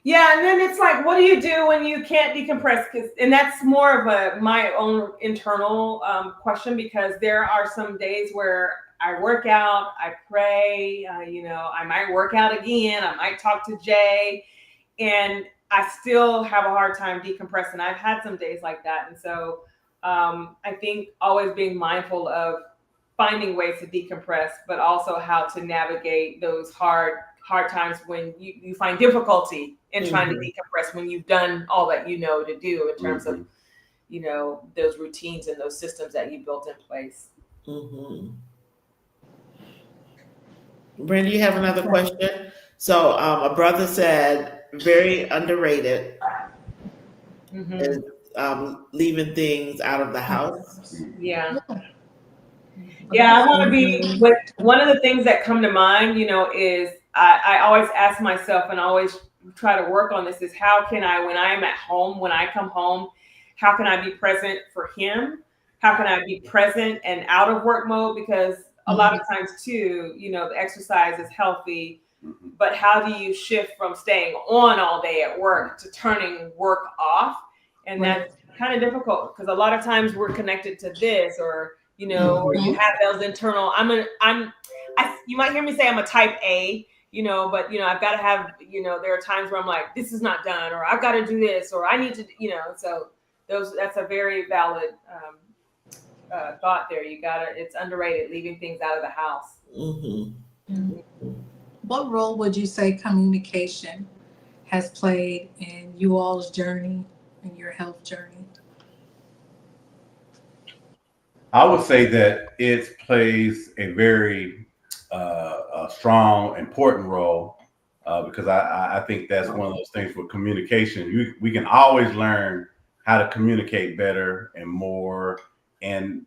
Yeah, and then it's like, what do you do when you can't decompress? And that's more of my own internal question, because there are some days where I work out, I pray, I might work out again, I might talk to Jay, and I still have a hard time decompressing. I've had some days like that. And so I think always being mindful of finding ways to decompress, but also how to navigate those hard times when you find difficulty in trying to decompress, when you've done all that to do in terms of those routines and those systems that you built in place.
Brenda, you have another question? So a brother said, very underrated is leaving things out of the house.
Yeah. I want to be, one of the things that come to mind, is I always ask myself, and always try to work on this, is how can I, when I'm at home, when I come home, how can I be present for him? How can I be present and out of work mode? Because a lot of times too, the exercise is healthy, but how do you shift from staying on all day at work to turning work off? And that's kind of difficult, because a lot of times we're connected to this, or or you have those internal. You might hear me say I'm a type A, but I've got to have, there are times where I'm like, this is not done, or I've got to do this, or I need to, so that's a very valid thought there. It's underrated, leaving things out of the house.
What role would you say communication has played in you all's journey, in your health journey?
I would say that it plays a very strong, important role, because I think that's one of those things with communication. We can always learn how to communicate better and more, and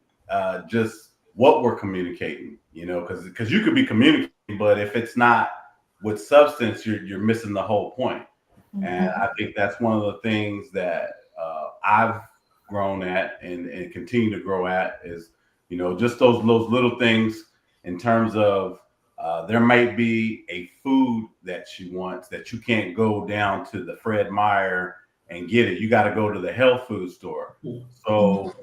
just what we're communicating, because you could be communicating, but if it's not with substance, you're missing the whole point. And I think that's one of the things that I've grown at and continue to grow at, is just those little things, in terms of there might be a food that she wants that you can't go down to the Fred Meyer and get it. You got to go to the health food store. So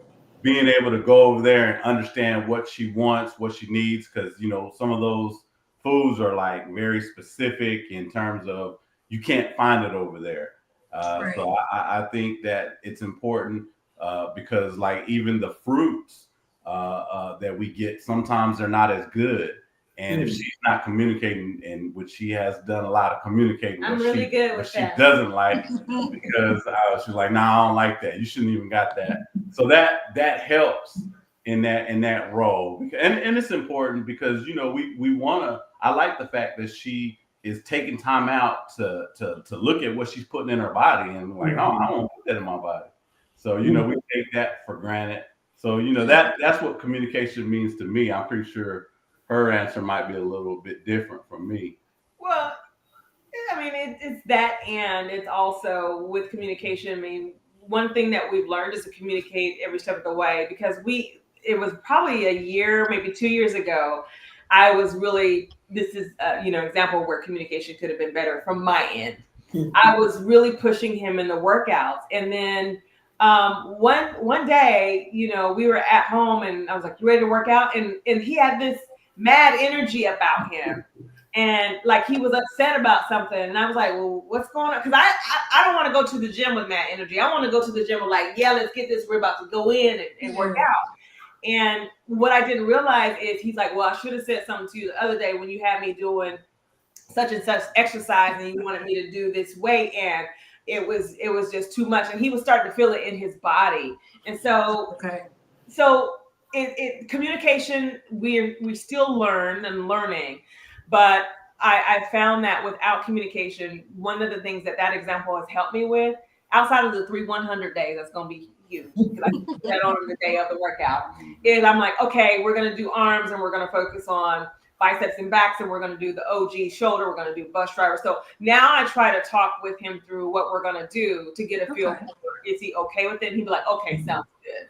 being able to go over there and understand what she wants, what she needs, because some of those foods are like very specific in terms of you can't find it over there. So I think that it's important, because like even the fruits that we get, sometimes they're not as good. And if she's not communicating, and which she has done a lot of communicating,
I'm really good with that.
She doesn't like, because she's like, no, I don't like that. You shouldn't even got that. So that helps in that role, and it's important because we want to. I like the fact that she is taking time out to look at what she's putting in her body, and like, oh, I don't want to put that in my body. So we take that for granted. So that's what communication means to me. I'm pretty sure her answer might be a little bit different from me.
Well, I mean, it's that, and it's also with communication. I mean, one thing that we've learned is to communicate every step of the way, because it was probably a year, maybe 2 years ago, I was really, this is example where communication could have been better from my end. I was really pushing him in the workouts, and then one day, we were at home, and I was like, "You ready to work out?" And he had this mad energy about him, and like he was upset about something. And I was like, "Well, what's going on?" Because I don't want to go to the gym with mad energy. I want to go to the gym with like, "Yeah, let's get this. We're about to go in and work out." And what I didn't realize is he's like, "Well, I should have said something to you the other day when you had me doing such and such exercise, and he wanted me to do this weight, and it was just too much, and he was starting to feel it in his body. And so
Okay.
Communication, we still learning, but I found that without communication, one of the things that example has helped me with, outside of the 3-100 days, that's going to be huge, because I can put that on the day of the workout, is I'm like, okay, we're going to do arms, and we're going to focus on biceps and backs, and we're going to do the OG shoulder, we're going to do bus driver. So now I try to talk with him through what we're going to do to get a feel for, is he okay with it? And he'd be like, okay, sounds good.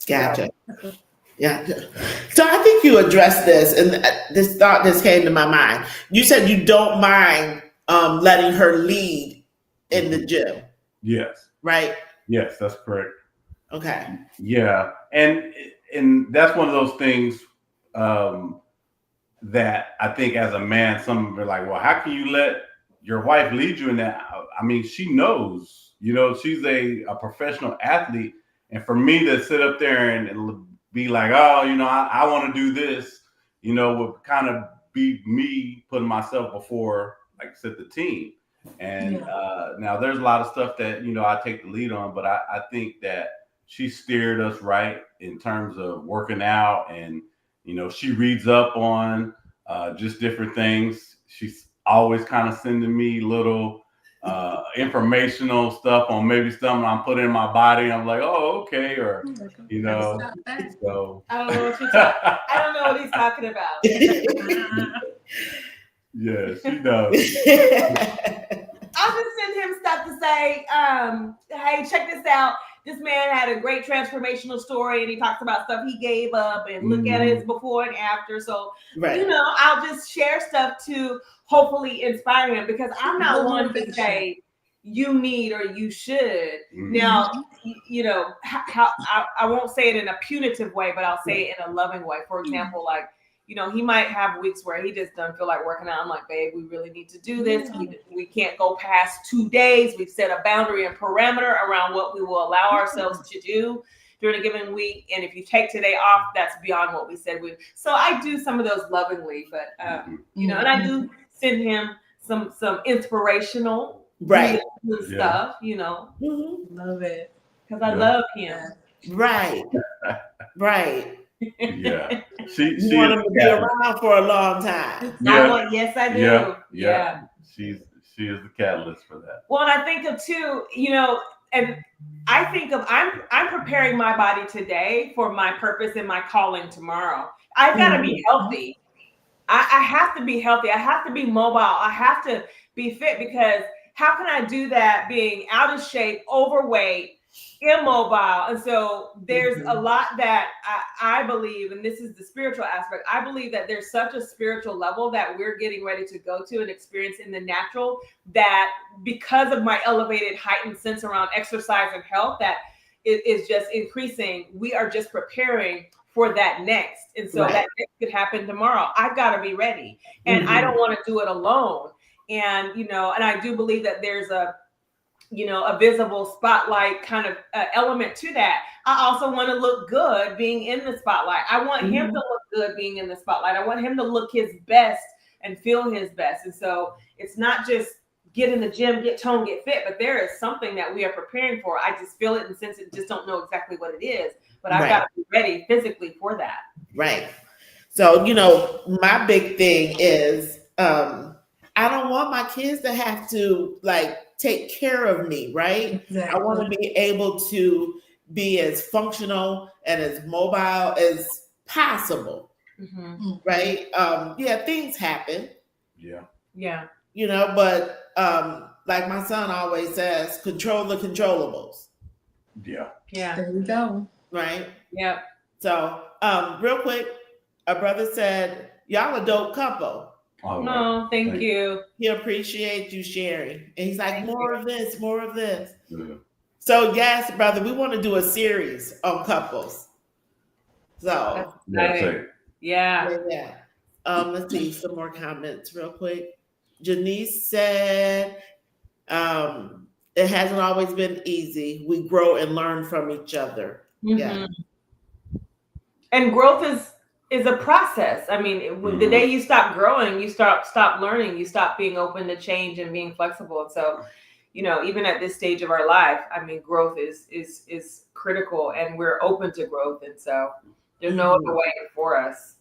Gotcha. Yeah. So I think you addressed this, and this thought just came to my mind. You said you don't mind letting her lead in the gym,
Yes.
right?
Yes, that's correct.
Okay.
Yeah, and that's one of those things that I think as a man, some are like, well, how can you let your wife lead you in that? I mean, she knows, she's a professional athlete. And for me to sit up there and be like, oh, I want to do this, would kind of be me putting myself before, like I said, the team. And now there's a lot of stuff that, I take the lead on, but I think that she steered us right in terms of working out, and, she reads up on just different things. She's always kind of sending me little informational stuff on maybe something I'm putting in my body. I'm like, oh, okay. Or, so.
I don't know what he's talking about.
Yeah, she does.
I'll just send him stuff to say, hey, check this out. This man had a great transformational story, and he talks about stuff he gave up, and look at his before and after. So,
right.
I'll just share stuff to hopefully inspire him, because I'm not one to say you need or you should. Now, I won't say it in a punitive way, but I'll say it in a loving way. For example, like, he might have weeks where he just doesn't feel like working out. I'm like, babe, we really need to do this. We can't go past 2 days. We've set a boundary and parameter around what we will allow ourselves to do during a given week. And if you take today off, that's beyond what we said we. So I do some of those lovingly, but and I do send him some inspirational stuff.
Love it,
because I love him.
Right. Right.
Yeah.
You want him to be around for a long time.
Yeah. Yes, I do.
Yeah. She is the catalyst for that.
Well, and I think of too, and I think of I'm preparing my body today for my purpose and my calling tomorrow. I've got to be healthy. I have to be healthy. I have to be mobile. I have to be fit, because how can I do that being out of shape, overweight, immobile? And so there's a lot that I believe, and this is the spiritual aspect. I believe that there's such a spiritual level that we're getting ready to go to and experience in the natural, that because of my elevated heightened sense around exercise and health, that it is just increasing. We are just preparing for that next. And so that next could happen tomorrow. I've got to be ready, and I don't want to do it alone. And, and I do believe that there's a visible spotlight kind of element to that. I also want to look good being in the spotlight. I want him to look good being in the spotlight. I want him to look his best and feel his best. And so it's not just get in the gym, get toned, get fit, but there is something that we are preparing for. I just feel it and sense it, just don't know exactly what it is, but I've got to be ready physically for that. Right.
So, my big thing is, I don't want my kids to have to take care of me, right?
Exactly.
I want to be able to be as functional and as mobile as possible, right? Things happen.
Yeah.
But like my son always says, control the controllables.
Yeah.
There we go.
Right?
Yeah.
So, real quick, a brother said, y'all a dope couple.
Oh,
no, thank you.
He appreciates you sharing. And he's like, more of this.
Yeah.
So yes, brother, we want to do a series on couples. So
yeah.
Let's see some more comments real quick. Janice said, it hasn't always been easy. We grow and learn from each other. Yeah.
And growth is is a process. I mean, the day you stop growing, you stop learning, you stop being open to change and being flexible. And so, even at this stage of our life, I mean, growth is critical, and we're open to growth. And so there's no other way for us.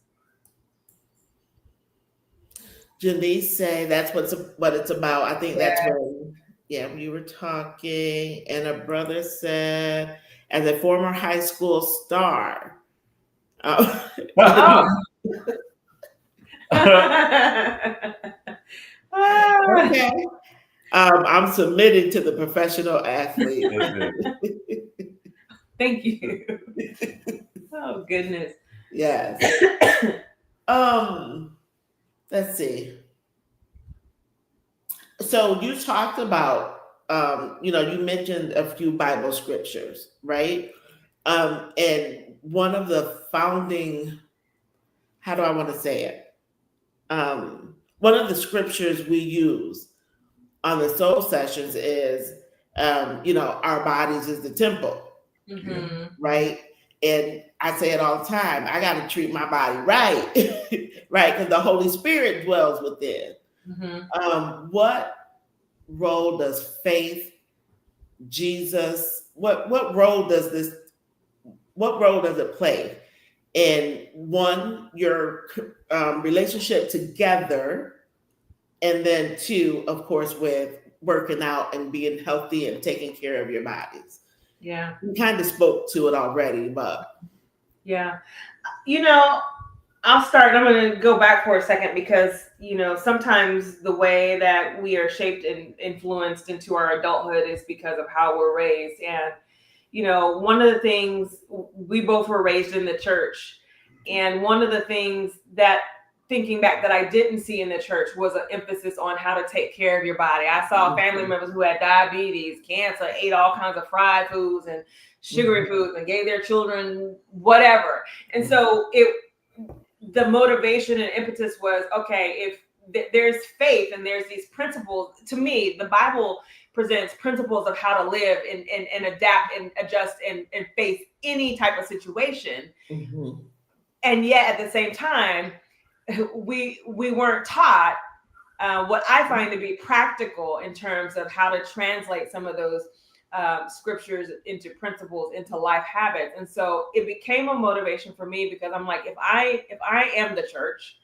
Janice say that's what it's about. I think that's when, we were talking, and a brother said, as a former high school star. Okay. I'm submitting to the professional athlete.
Thank you. Oh goodness.
Yes. Let's see. So you talked about, you mentioned a few Bible scriptures, right? And one of the founding, how do I want to say it? One of the scriptures we use on the soul sessions is, our bodies is the temple, right? And I say it all the time. I got to treat my body right, right? Because the Holy Spirit dwells within. What role does faith, Jesus, what role does it play in your relationship together, and then two, of course, with working out and being healthy and taking care of your bodies?
Yeah.
You kind of spoke to it already, but.
Yeah. I'll start. I'm going to go back for a second because, sometimes the way that we are shaped and influenced into our adulthood is because of how we're raised. And, one of the things, we both were raised in the church. And one of the things that, thinking back, that I didn't see in the church was an emphasis on how to take care of your body. I saw family members who had diabetes, cancer, ate all kinds of fried foods and sugary foods, and gave their children whatever. And so the motivation and impetus was, okay, if there's faith and there's these principles, to me, the Bible presents principles of how to live and adapt and adjust and face any type of situation. And yet at the same time, we weren't taught what I find to be practical in terms of how to translate some of those scriptures into principles, into life habits. And so it became a motivation for me, because I'm like, if I am the church,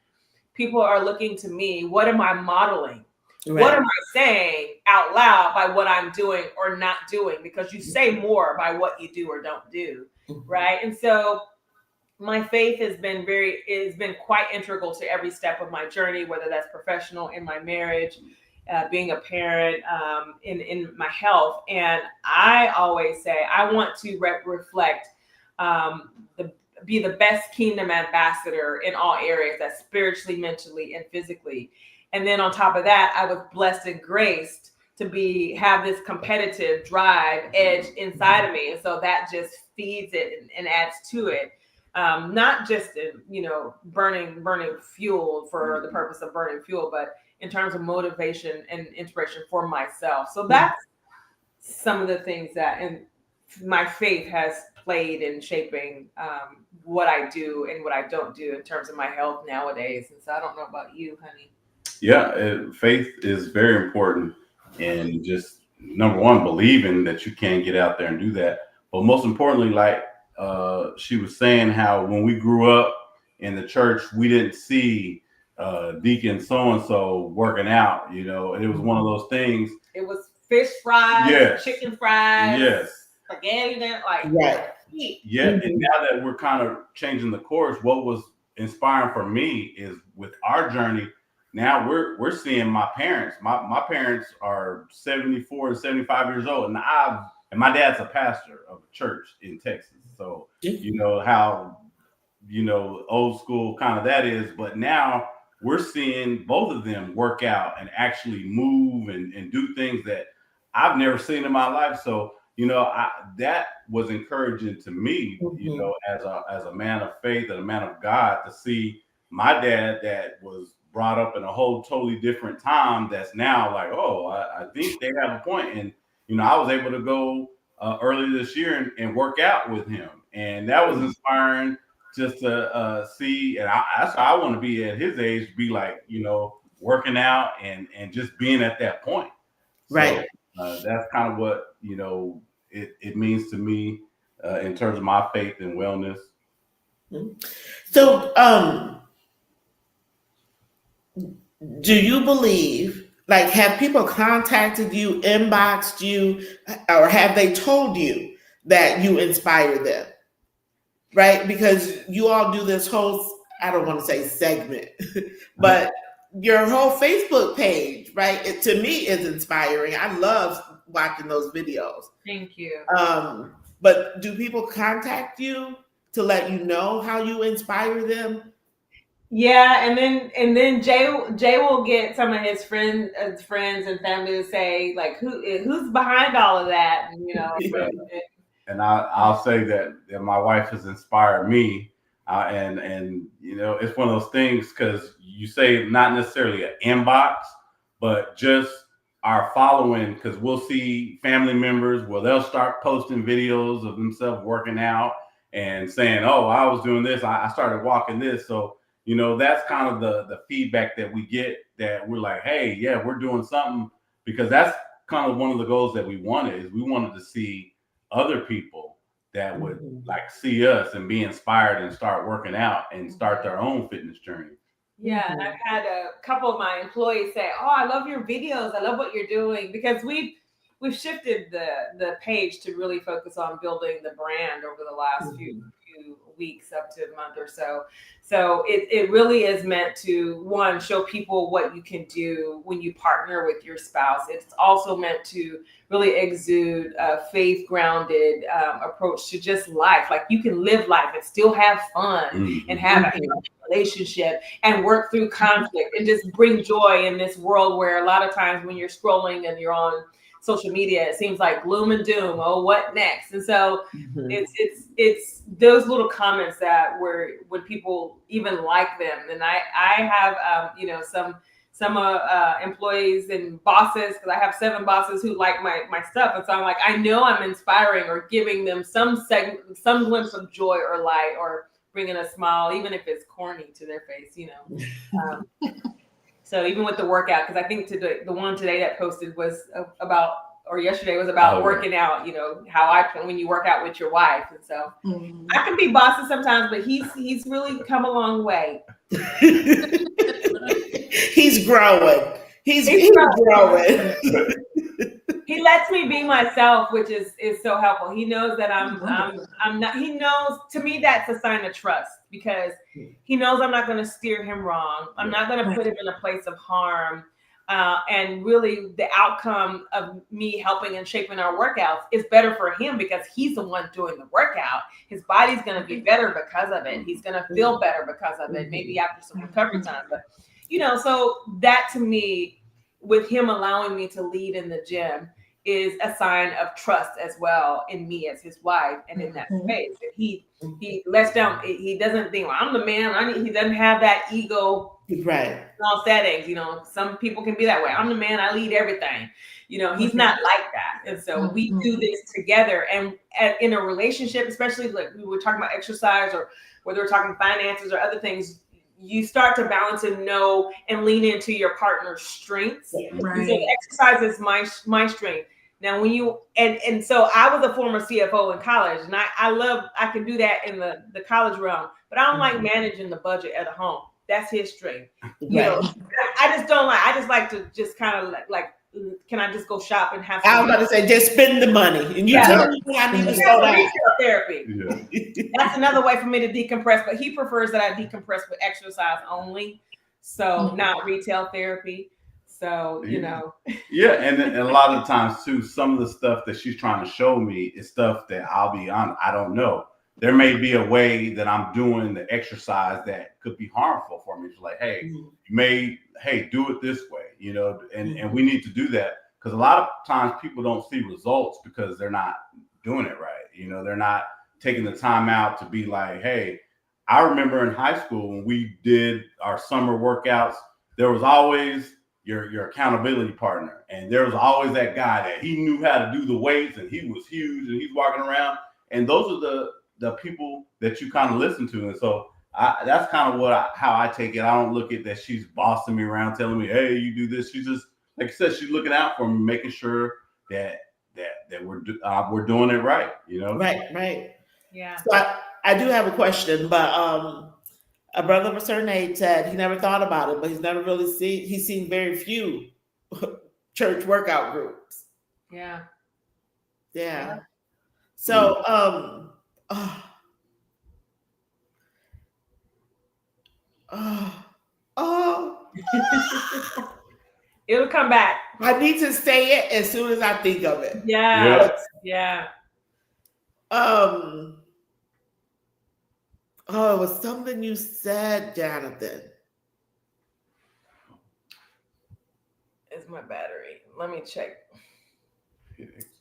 people are looking to me. What am I modeling? Right. What am I saying out loud by what I'm doing or not doing? Because you say more by what you do or don't do. Right. And so my faith has been quite integral to every step of my journey, whether that's professional, in my marriage, being a parent, in my health. And I always say I want to reflect, be the best kingdom ambassador in all areas, that's spiritually, mentally, and physically. And then on top of that, I was blessed and graced to have this competitive drive edge inside of me. And so that just feeds it and adds to it. Not just burning fuel for the purpose of burning fuel, but in terms of motivation and inspiration for myself. So that's some of the things that, and my faith has played in shaping what I do and what I don't do in terms of my health nowadays. And so I don't know about you, honey.
Yeah, faith is very important, and just number one, believing that you can get out there and do that. But most importantly, like she was saying, how when we grew up in the church, we didn't see Deacon so-and-so working out, and it was one of those things.
It was fish fries,
yes,
chicken fries,
yes,
spaghetti,
right.
Yeah, and now that we're kind of changing the course, what was inspiring for me is with our journey, now we're seeing my parents. My parents are 74 and 75 years old, and my dad's a pastor of a church in Texas. So how old school kind of that is, but now we're seeing both of them work out and actually move and do things that I've never seen in my life. So that was encouraging to me, as a man of faith and a man of God, to see my dad that was brought up in a whole totally different time, that's now like, oh, I think they have a point. And I was able to go early this year and work out with him, and that was inspiring just to see, and that's how I want to be at his age, be like, working out and just being at that point.
Right.
So that's kind of what, it means to me in terms of my faith and wellness.
So, do you believe, like, have people contacted you, inboxed you, or have they told you that you inspire them? Right? Because you all do this whole, I don't want to say segment, but your whole Facebook page, right? It, to me, is inspiring. I love watching those videos.
Thank you.
But do people contact you to let you know how you inspire them?
Yeah, and then Jay will get some of his friends and family to say, like, who's behind all of that,
Yeah.
And I'll say that my wife has inspired me, and it's one of those things, because you say not necessarily an inbox, but just our following, because we'll see family members where they'll start posting videos of themselves working out and saying, "Oh, I was doing this. I started walking this." So that's kind of the feedback that we get, that we're like, hey, yeah, we're doing something, because that's kind of one of the goals that we wanted to see other people that would like see us and be inspired and start working out and start their own fitness journey.
Yeah, and I've had a couple of my employees say, "Oh, I love your videos. I love what you're doing," because we've shifted the page to really focus on building the brand over the last few weeks up to a month or so. So it really is meant to, one, show people what you can do when you partner with your spouse. It's also meant to really exude a faith-grounded approach to just life. Like, you can live life and still have fun and have a healthy relationship and work through conflict and just bring joy in this world where a lot of times when you're scrolling and you're on social media, it seems like gloom and doom. Oh, what next? And so it's those little comments that when people even like them. And I have some employees and bosses, because I have 7 bosses who like my stuff, and so I'm like, I know I'm inspiring or giving them some glimpse of joy or light, or bringing a smile, even if it's corny, to their face. So even with the workout, because I think the one today that posted was about, or yesterday was about working out, how when you work out with your wife. And so I can be bossy sometimes, but he's really come a long way.
He's growing. He's growing.
He lets me be myself, which is so helpful. He knows that I'm not, he knows, to me, that's a sign of trust, because he knows I'm not going to steer him wrong. I'm not going to put him in a place of harm. And really the outcome of me helping and shaping our workouts is better for him, because he's the one doing the workout. His body's going to be better because of it. He's going to feel better because of it, maybe after some recovery time. But, so that, to me, with him allowing me to lead in the gym, is a sign of trust as well in me as his wife and in that space. And he lets down. He doesn't think, well, I'm the man. He doesn't have that ego.
Right.
In all settings, some people can be that way. I'm the man. I lead everything. He's not like that. And so we do this together. And in a relationship, especially like we were talking about exercise, or whether we're talking finances or other things, you start to balance and know and lean into your partner's strengths.
Right.
So exercise is my strength. Now, when you, and so I was a former CFO in college, and I can do that in the college realm, but I don't like managing the budget at home. That's his strength. I just don't like, I just like to just kind of like, can I just go shop and have some?
I was about to say, just spend the money. And you tell me I need to slow down.
Therapy. Yeah. That's another way for me to decompress, but he prefers that I decompress with exercise only. So not retail therapy. So,
Yeah. And a lot of times too, some of the stuff that she's trying to show me is stuff that, I'll be honest, I don't know. There may be a way that I'm doing the exercise that could be harmful for me. It's like, hey, do it this way, and we need to do that, because a lot of times people don't see results because they're not doing it right. They're not taking the time out to be like, hey, I remember in high school when we did our summer workouts, there was always your accountability partner. And there was always that guy that he knew how to do the weights, and he was huge and he's walking around. And those are the the people that you kind of listen to. And so that's kind of how I take it. I don't look at that she's bossing me around, telling me, hey, you do this. She's just, like I said, she's looking out for me, making sure that we're doing it right, you know?
Right.
Yeah.
So I do have a question, but a brother of a certain age said he never thought about it, but he's seen very few church workout groups.
Yeah.
Yeah. So
It'll come back.
I need to say it as soon as I think of it.
Yeah. Yeah.
Oh, it was something you said, Jonathan.
It's my battery. Let me check.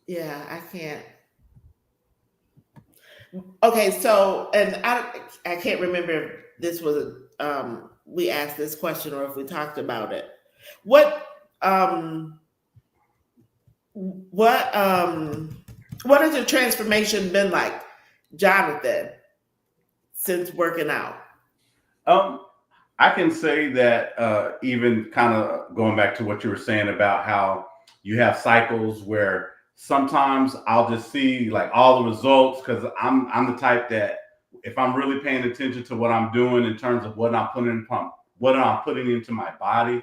Yeah, I can't. Okay, so, and I can't remember if this was we asked this question or if we talked about it. What has your transformation been like, Jonathan, since working out?
I can say that even kind of going back to what you were saying about how you have cycles where sometimes I'll just see like all the results, because I'm the type that if I'm really paying attention to what I'm doing in terms of what I'm putting into my body,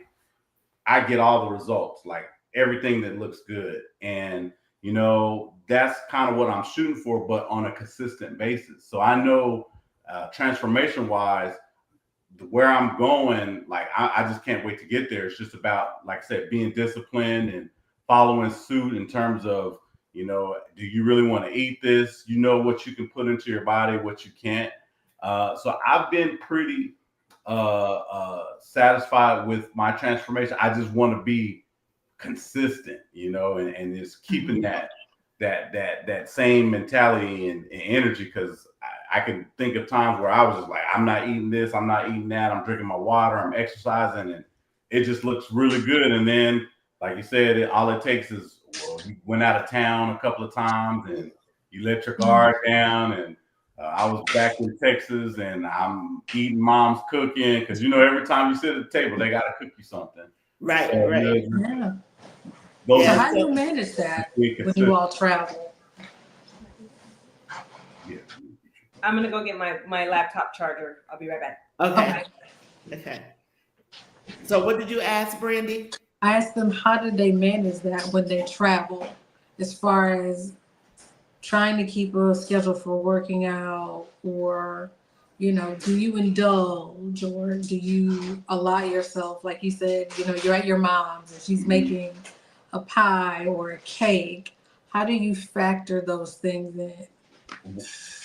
I get all the results, like everything that looks good. And you know, that's kind of what I'm shooting for, but on a consistent basis. So I know transformation wise, where I'm going, like I just can't wait to get there. It's just about, like I said, being disciplined and following suit in terms of, you know, do you really want to eat this? You know what you can put into your body, what you can't. So I've been pretty satisfied with my transformation. I just want to be consistent, you know, and just keeping that same mentality and energy, because I can think of times where I was just like, I'm not eating this, I'm not eating that, I'm drinking my water, I'm exercising, and it just looks really good. And then, like you said, all it takes is, well, you went out of town a couple of times and you let your guard down. And I was back in Texas and I'm eating mom's cooking, because, you know, every time you sit at the table, they got to cook you something.
Right.
Yeah.
Those
So
are
how do you manage that when
consistent.
you all travel?
Yeah.
I'm gonna go get my laptop charger. I'll be right back.
Okay. So what did you ask, Brandy?
I asked them, how do they manage that when they travel, as far as trying to keep a schedule for working out, or, you know, do you indulge, or do you allow yourself, like you said, you know, you're at your mom's and she's making a pie or a cake. How do you factor those things in?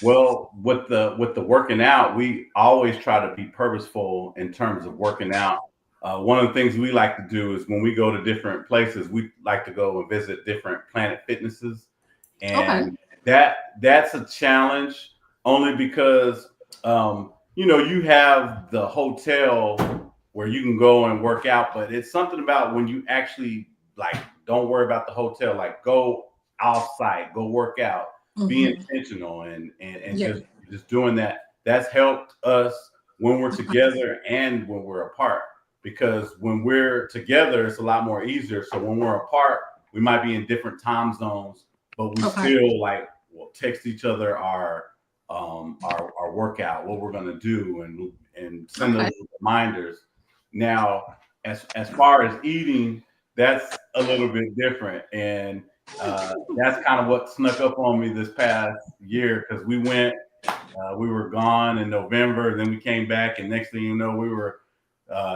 Well, with the working out, we always try to be purposeful in terms of working out. One of the things we like to do is when we go to different places, we like to go and visit different Planet Fitnesses, and that's a challenge only because you know, you have the hotel where you can go and work out, but it's something about when you actually like don't worry about the hotel, like go off-site, go work out. Be intentional and just doing that. That's helped us when we're together and when we're apart, because when we're together it's a lot more easier. So when we're apart, we might be in different time zones, but we still like will text each other our workout, what we're going to do, and send those reminders. Now as far as eating, that's a little bit different, and that's kind of what snuck up on me this past year, because we were gone in November, then we came back, and next thing you know, we were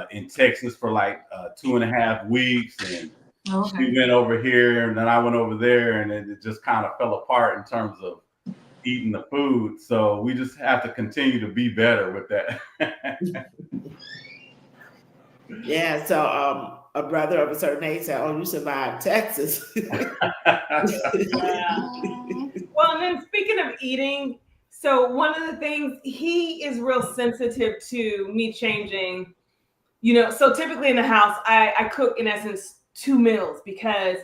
in Texas for like 2.5 weeks, and she went over here, and then I went over there, and it just kind of fell apart in terms of eating the food. So we just have to continue to be better with that.
Yeah, so a brother of a certain age said, "Oh, you survived Texas."
Well, and then speaking of eating, so one of the things, he is real sensitive to me changing, you know, so typically in the house, I cook in essence 2 meals, because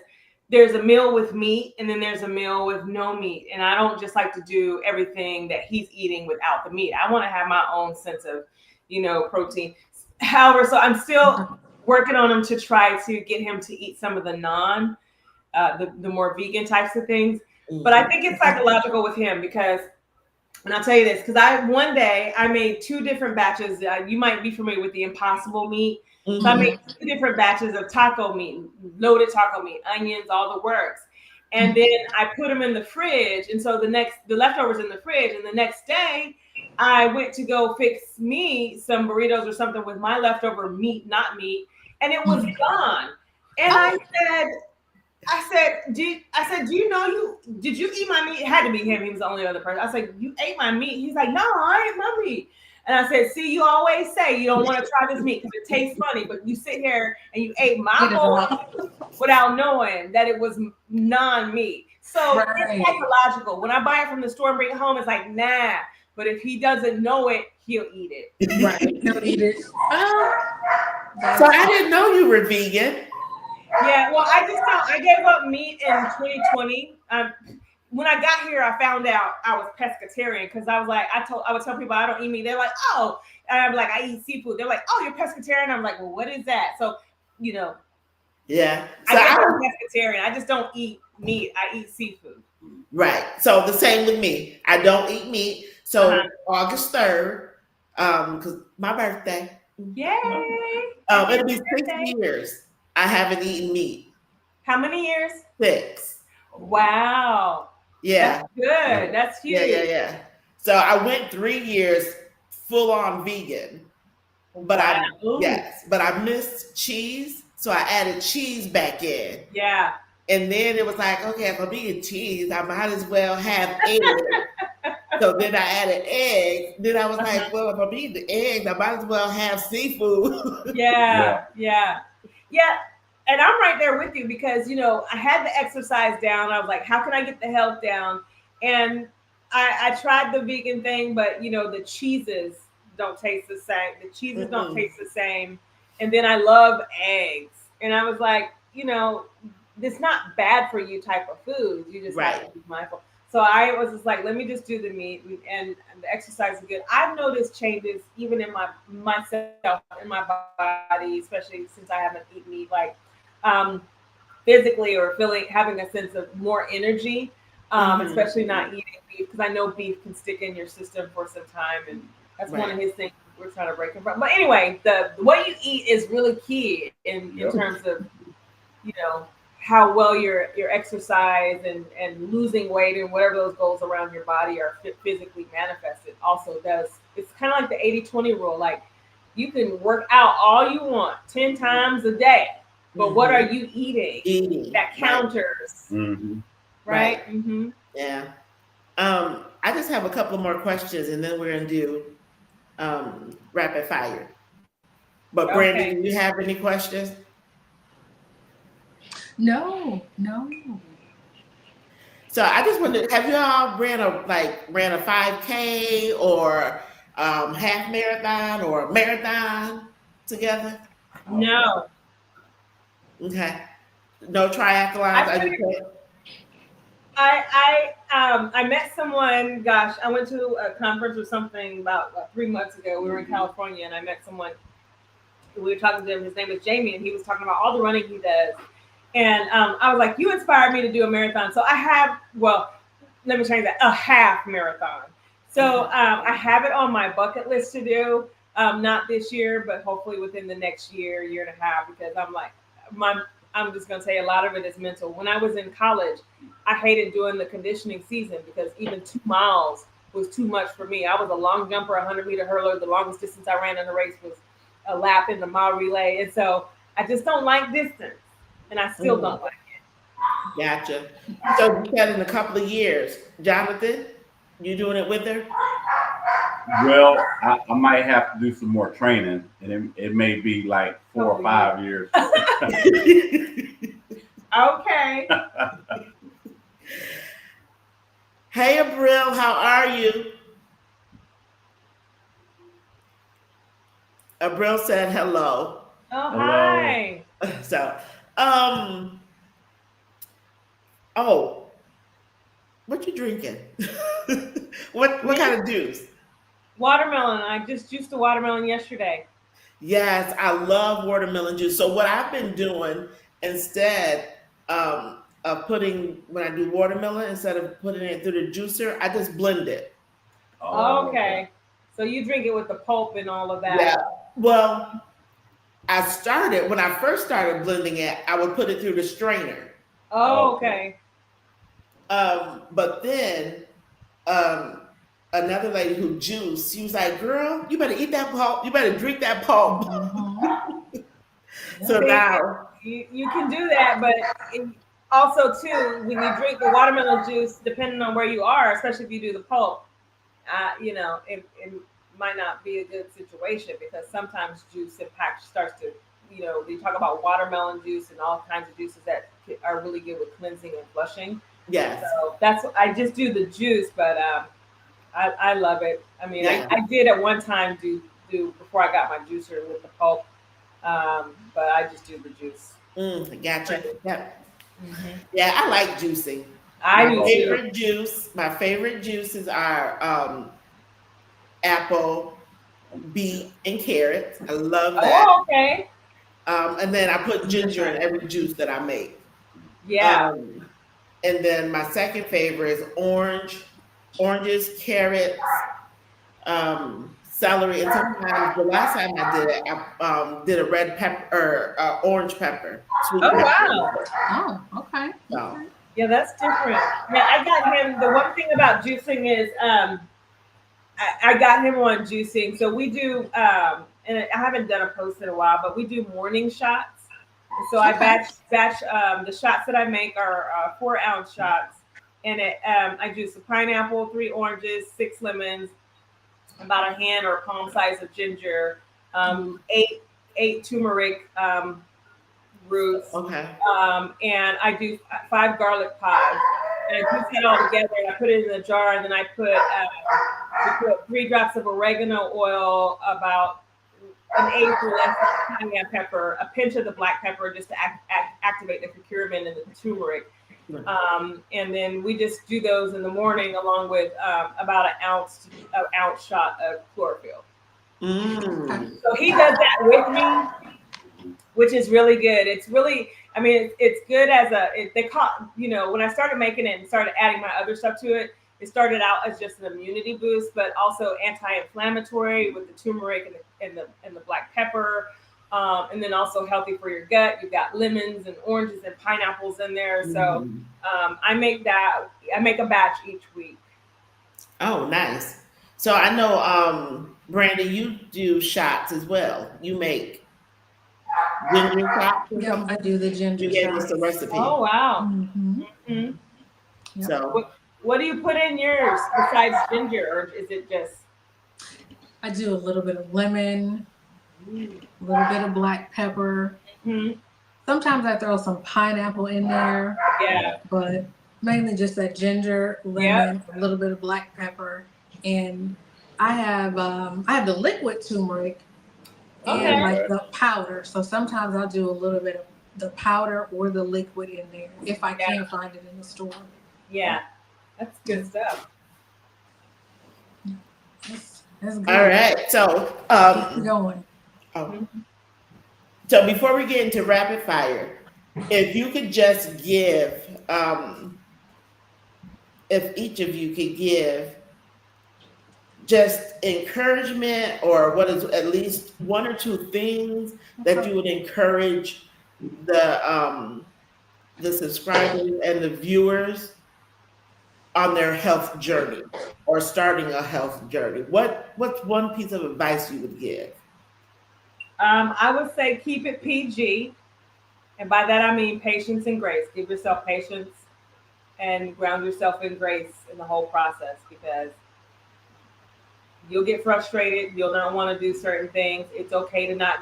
there's a meal with meat and then there's a meal with no meat. And I don't just like to do everything that he's eating without the meat. I want to have my own sense of, protein. However, so I'm still working on him to try to get him to eat some of the the more vegan types of things. But I think it's psychological with him because, and I'll tell you this, because one day I made 2 different batches. You might be familiar with the Impossible meat.
Mm-hmm.
So I made 2 different batches of taco meat, loaded taco meat, onions, all the works. And then I put them in the fridge. And so the leftovers in the fridge. And the next day I went to go fix me some burritos or something with my leftover meat, not meat. And it was gone. And I said, do you know did you eat my meat? It had to be him. He was the only other person. I said, you ate my meat? He's like, no, I ate my meat. And I said, see, you always say you don't want to try this meat because it tastes funny, but you sit here and you ate my bowl without knowing that it was non-meat. So It's psychological. When I buy it from the store and bring it home, it's like, nah. But if he doesn't know it, he'll eat it.
Right. He'll eat it.
So I didn't know you were vegan.
Yeah, well, I gave up meat in 2020. When I got here, I found out I was pescatarian because I was like, I would tell people I don't eat meat. They're like, oh, and I'm like, I eat seafood. They're like, oh, you're pescatarian. I'm like, well, what is that? So,
Yeah.
So I'm pescatarian. I just don't eat meat. I eat seafood.
Right. So the same with me. I don't eat meat. So August 3rd, because my birthday.
Yay!
It'll be 6 years. I haven't eaten meat.
How many years?
6.
Wow.
Yeah.
That's good. That's huge.
Yeah. So I went 3 years full on vegan. But I missed cheese. So I added cheese back in.
Yeah.
And then it was like, okay, if I'm eating cheese, I might as well have eggs. So then I added eggs. Then I was like, well, if I'm eating the eggs, I might as well have seafood.
Yeah. And I'm right there with you because, I had the exercise down. I was like, how can I get the health down? And I tried the vegan thing, but, the cheeses don't taste the same. The cheeses don't taste the same. And then I love eggs. And I was like, it's not bad for you type of foods. You just have to be mindful. So I was just like, let me just do the meat and the exercise is good. I've noticed changes even in myself, in my body, especially since I haven't eaten meat, like physically or having a sense of more energy, especially not eating beef, because I know beef can stick in your system for some time. And that's one of his things we're trying to break him from. But anyway, the what you eat is really key in terms of, how well your exercise and losing weight and whatever those goals around your body are physically manifested also does. It's kind of like the 80-20 rule. Like you can work out all you want 10 times a day, but what are you eating? That counters. Right?
Yeah. I just have a couple more questions and then we're going to do rapid fire. But Brandy, do you have any questions?
No.
So I just wondered, have you all ran a 5K or half marathon or marathon together?
No.
Okay. No triathlons.
I met someone. Gosh, I went to a conference or something about 3 months ago. We were in California, and I met someone. We were talking to him. His name is Jamie, and he was talking about all the running he does. And I was like, you inspired me to do a marathon. So I have, let me change that, a half marathon. So I have it on my bucket list to do, not this year, but hopefully within the next year and a half, because I'm like, I'm just going to say a lot of it is mental. When I was in college, I hated doing the conditioning season because even 2 miles was too much for me. I was a long jumper, 100-meter hurler. The longest distance I ran in a race was a lap in the mile relay. And so I just don't like distance. And I still don't like it.
Gotcha. So you said in a couple of years, Jonathan, you doing it with her?
Well, I might have to do some more training, and it may be like 4 or 5 years.
Okay.
Hey, Abril, how are you? Abril said hello.
Oh, hi.
So, Oh, what you drinking? What kind of juice?
Watermelon. I just juiced a watermelon yesterday.
Yes, I love watermelon juice. So what I've been doing instead of putting when I do watermelon, instead of putting it through the juicer, I just blend it.
Okay. So you drink it with the pulp and all of that.
Yeah. Well, I started when I first started blending it, I would put it through the strainer.
Oh, okay.
But then another lady who juiced, she was like, "Girl, you better eat that pulp. You better drink that pulp."
Mhm.
So
See,
now,
you can do that, but also too, when you drink the watermelon juice, depending on where you are, especially if you do the pulp, it might not be a good situation because sometimes juice impact starts to, they talk about watermelon juice and all kinds of juices that are really good with cleansing and flushing.
yes,
So I just do the juice, but I love it. I mean,
yeah.
I did at one time do before I got my juicer with the pulp, but I just do the juice.
Gotcha. Yeah,
Mm-hmm.
yeah. I like juicing.
I
My
do too.
favorite juice. My favorite juices are apple, beet, and carrots. I love that.
Oh, okay.
And then I put ginger in every juice that I make.
Yeah.
And then my second favorite is oranges, carrots, celery, and sometimes the last time I did it, I did a red pepper or orange pepper, sweet
Oh,
pepper.
wow.
Oh, okay.
So,
Yeah, that's different. Yeah, I got him. The one thing about juicing is I got him on juicing. So we do, and I haven't done a post in a while, but we do morning shots. And so I
Okay.
batch the shots that I make are 4-ounce shots, and I juice the pineapple, 3 oranges, 6 lemons, about a hand or palm size of ginger, 8 turmeric roots,
okay.
and I do 5 garlic pods, and I juice it all together. And I put it in a jar, and then I put 3 drops of oregano oil, about an eighth or less of cayenne pepper, a pinch of the black pepper just to activate the curcumin and the turmeric. And then we just do those in the morning along with about an ounce shot of chlorophyll. So he does that with me, which is really good. It's really, I mean, it's good as they call, when I started making it and started adding my other stuff to it, it started out as just an immunity boost, but also anti-inflammatory with the turmeric and the black pepper, and then also healthy for your gut. You've got lemons and oranges and pineapples in there. So I make a batch each week.
Oh, nice. So I know, Brandy, you do shots as well. You make ginger shots or
Yep,
something?
I do the ginger
You gave us
shots.
a recipe.
Oh, wow.
Mm-hmm.
Mm-hmm.
Yep.
So
What do you put in yours besides ginger, or is it just?
I do a little bit of lemon, a little bit of black pepper.
Mm-hmm.
Sometimes I throw some pineapple in there,
Yeah.
but mainly just that ginger, lemon, a little bit of black pepper, and I have the liquid turmeric and like the powder. So sometimes I'll do a little bit of the powder or the liquid in there if I can't find it in the store.
Yeah. That's good stuff.
That's good.
all right. So
Keep going.
so before we get into rapid fire, if you could just give if each of you could give just encouragement, or what is at least 1 or 2 things that you would encourage the subscribers and the viewers on their health journey or starting a health journey. What's one piece of advice you would give?
I would say keep it PG, and by that I mean patience and grace. Give yourself patience and ground yourself in grace in the whole process, because you'll get frustrated. You'll not want to do certain things. It's okay to not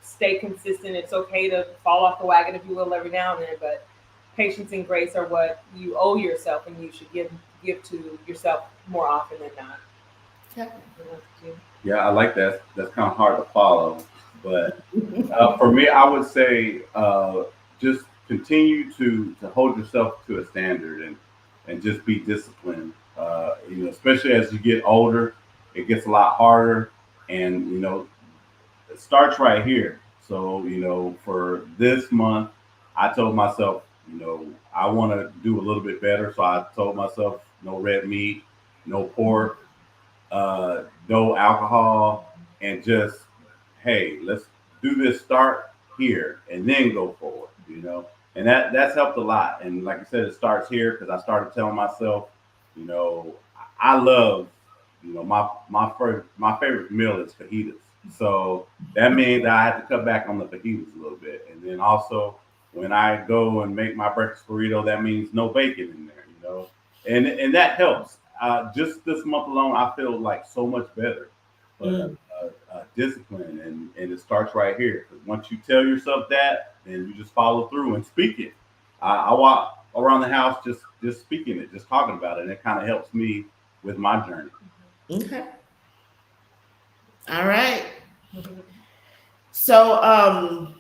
stay consistent. It's okay to fall off the wagon, if you will, every now and then. But patience and grace are what you owe yourself, and you should give to yourself more often than not.
Yeah, I like that. That's kind of hard to follow, but for me, I would say just continue to hold yourself to a standard and just be disciplined. Especially as you get older, it gets a lot harder, and it starts right here. So for this month, I told myself, I want to do a little bit better. So I told myself, no red meat, no pork, no alcohol, and just, hey, let's do this. Start here and then go forward. And that's helped a lot. And like I said, it starts here because I started telling myself, I love, my favorite meal is fajitas. So that means I had to cut back on the fajitas a little bit. And then also when I go and make my breakfast burrito, that means no bacon in there, and that helps. Just this month alone, I feel like so much better. But discipline, and it starts right here. Because once you tell yourself that, then you just follow through and speak it. I walk around the house just speaking it, just talking about it, and it kind of helps me with my journey.
Okay. All right. So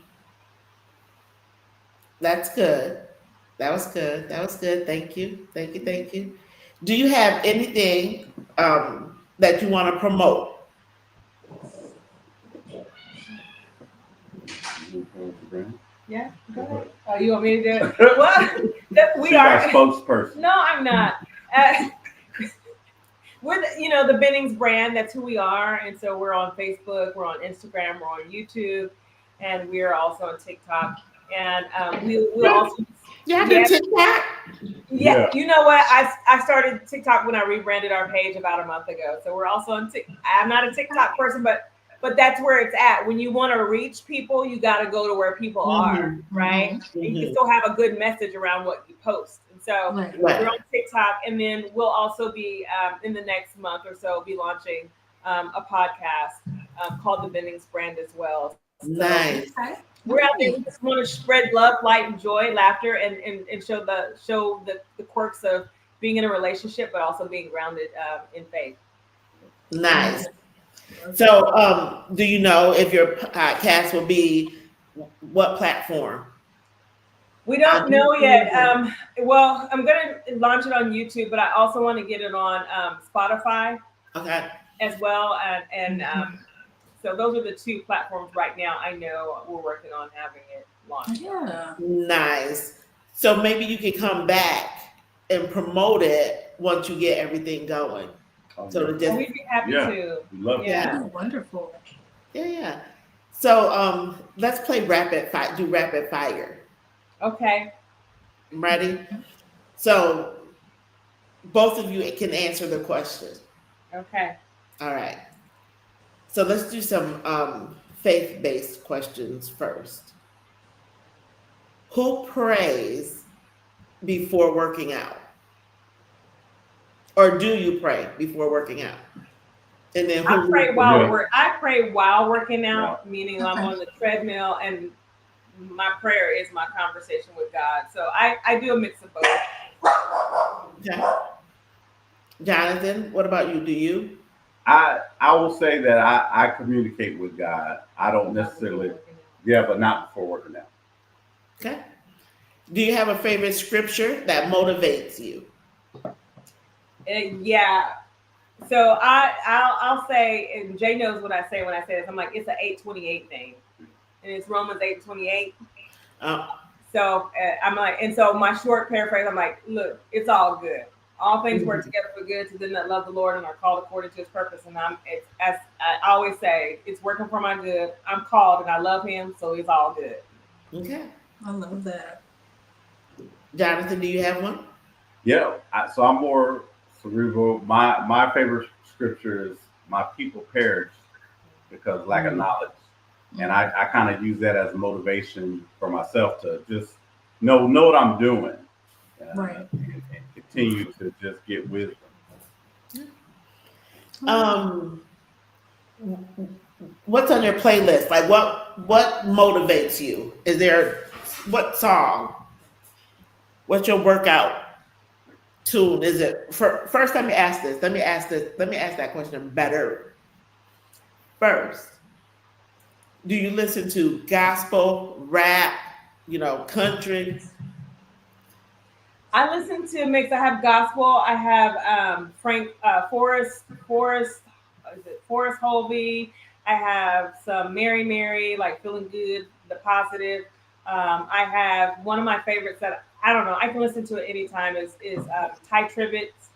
that's good. That was good. That was good. Thank you. Thank you. Thank you. Do you have anything that you want to promote?
Yeah, go ahead. Oh, you want me to do it? Well, we
She's
are.
our spokesperson.
No, I'm not. We're the Bennings brand. That's who we are, and so we're on Facebook, we're on Instagram, we're on YouTube, and we're also on TikTok. And we'll also.
You have to TikTok?
Yeah, you know what? I started TikTok when I rebranded our page about a month ago. So we're also on TikTok. I'm not a TikTok person, but that's where it's at. When you want to reach people, you got to go to where people are, right?
Mm-hmm.
And you can still have a good message around what you post. And so we're on TikTok, and then we'll also be in the next month or so be launching a podcast called the Bennings Brand as well. So,
nice.
We're out there. We just want to spread love, light, and joy, laughter, and show the quirks of being in a relationship, but also being grounded in faith.
Nice. So, do you know if your podcast will be what platform?
We don't know yet. Well, I'm going to launch it on YouTube, but I also want to get it on Spotify as well, and so those are the two platforms right now. I know we're working on having it launched.
Yeah.
Nice. So maybe you can come back and promote it once you get everything going. So
we'd be happy to.
We love it.
Yeah.
Oh, wonderful.
Yeah. So let's play rapid fire. Do rapid fire.
Okay.
Ready? So both of you can answer the question.
Okay.
All right. So let's do some faith-based questions first. Who prays before working out? Or do you pray before working out? And then
I pray while working out, meaning I'm on the treadmill, and my prayer is my conversation with God. So I do a mix of both.
Okay. Jonathan, what about you? Do you?
I will say that I communicate with God. I don't necessarily, but not before working out.
Okay. Do you have a favorite scripture that motivates you?
Yeah. So I'll say, and Jay knows what I say when I say this. I'm like, it's an 8:28 thing, and it's Romans 8:28. So I'm like, and so my short paraphrase, I'm like, look, it's all good. All things work together for good to them that love the Lord and are called according to His purpose. And as I always say, it's working for my good. I'm called and I love Him, so it's all good.
Okay.
I love that.
Jonathan, do you have one?
Yeah. So I'm more cerebral. My favorite scripture is "My people perish because of lack of knowledge," and I kind of use that as motivation for myself to just know what I'm doing,
Right.
and continue to just get wisdom.
What's on your playlist? Like what motivates you? Is there what song? What's your workout tune? Is it first? Let me ask this. Let me ask that question better. First, do you listen to gospel, rap, country?
I listen to a mix. I have gospel. I have Forrest, is it Forrest Holby? I have some Mary, like Feeling Good, the positive. I have one of my favorites that I don't know. I can listen to it anytime. Is Ty Tribbett's,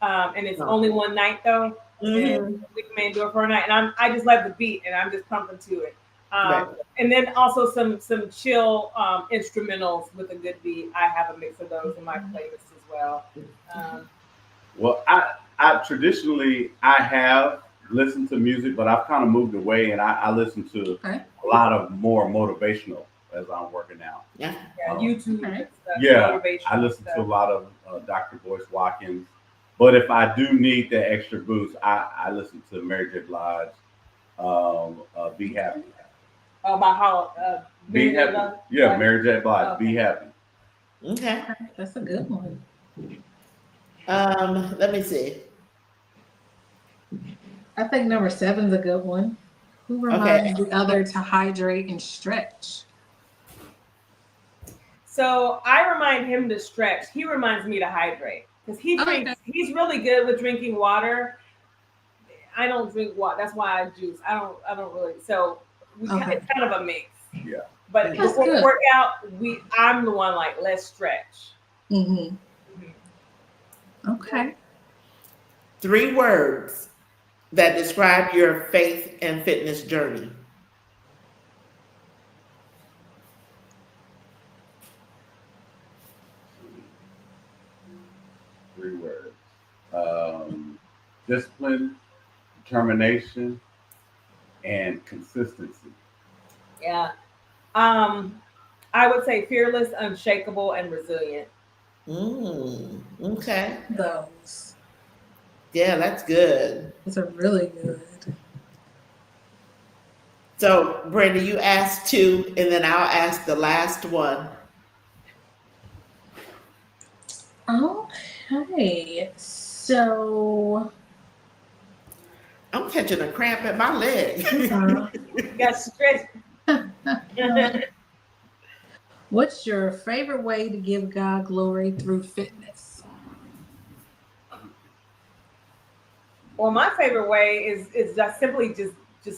and it's only one night though. And we can do it for a night, and I just love the beat, and I'm just pumping to it.
Right.
And then also some chill instrumentals with a good beat. I have a mix of those in my playlist as well.
Well, I traditionally I have listened to music, but I've kind of moved away, and I listen to
Okay.
a lot of more motivational as I'm working out.
Yeah.
YouTube
Okay.
and stuff.
Yeah,
motivation
I listen
stuff.
to a lot of Dr. Boyce Watkins, but if I do need that extra boost, I listen to Mary J. Blige, Be Happy.
About how
Be
Mary J.
Happy.
Blige?
Yeah, Mary J. Blige,
Okay.
Be Happy.
Okay.
That's a good one.
Let me see.
I think number 7's a good one. Who reminds the other to hydrate and stretch?
So I remind him to stretch. He reminds me to hydrate because he drinks.
Okay.
He's really good with drinking water. I don't drink water. That's why I juice. I don't really. So
Okay.
it's kind of a mix.
Yeah.
But
That's
before
good.
workout, I'm the one like, let's stretch.
Mm-hmm. Okay.
3 words that describe your faith and fitness journey.
Three words. Discipline, determination, and consistency.
Yeah. I would say fearless, unshakable, and resilient.
Okay.
Those.
Yeah, that's good.
Those are really good.
So, Brenda, you asked 2, and then I'll ask the last one.
Okay. So,
I'm catching a cramp in my leg.
You got to stretch.
what's your favorite way to give God glory through fitness?
Well, my favorite way is just simply just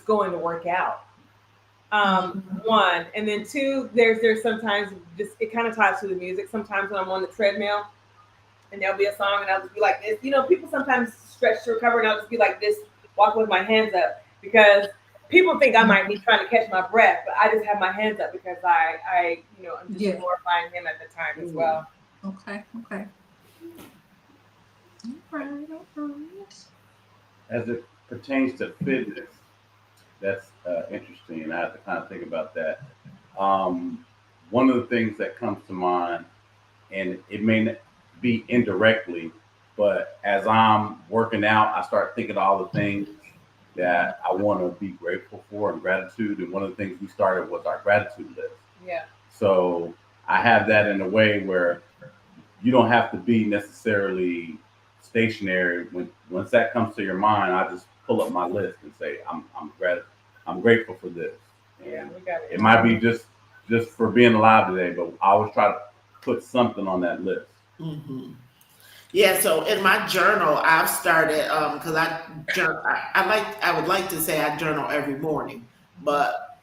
going to work out. One, and then 2, there's sometimes just it kind of ties to the music. Sometimes when I'm on the treadmill and there'll be a song and I'll just be like this. People sometimes stretch to recover and I'll just be like this, walk with my hands up because people think I might be trying to catch my breath, but I just have my hands up because I'm just glorifying him at the time as well.
Okay. All right.
As it pertains to fitness, that's interesting, and I have to kind of think about that. One of the things that comes to mind, and it may not be indirectly, but as I'm working out, I start thinking of all the things that I want to be grateful for and gratitude. And one of the things we started was our gratitude list.
Yeah.
So I have that in a way where you don't have to be necessarily stationary. Once that comes to your mind, I just pull up my list and say, I'm grateful for this. And
We got it.
it might be just for being alive today, but I always try to put something on that list.
Mm-hmm. Yeah, so in my journal, I've started because I would like to say I journal every morning, but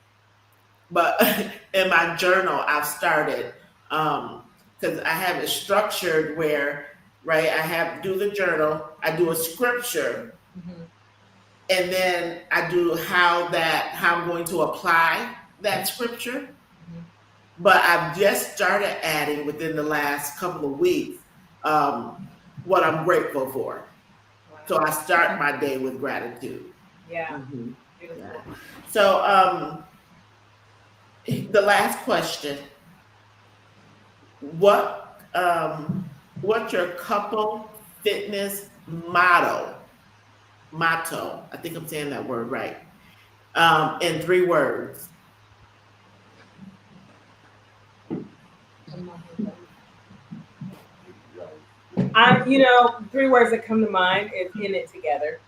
in my journal I've started because I have it structured where I do the journal, I do a scripture, and then I do how I'm going to apply that scripture. But I've just started adding within the last couple of weeks what I'm grateful for. So I start my day with gratitude.
Yeah.
Yeah. So the last question: what's your couple fitness motto? Motto. I think I'm saying that word right. In 3 words.
I 3 words that come to mind is in it together.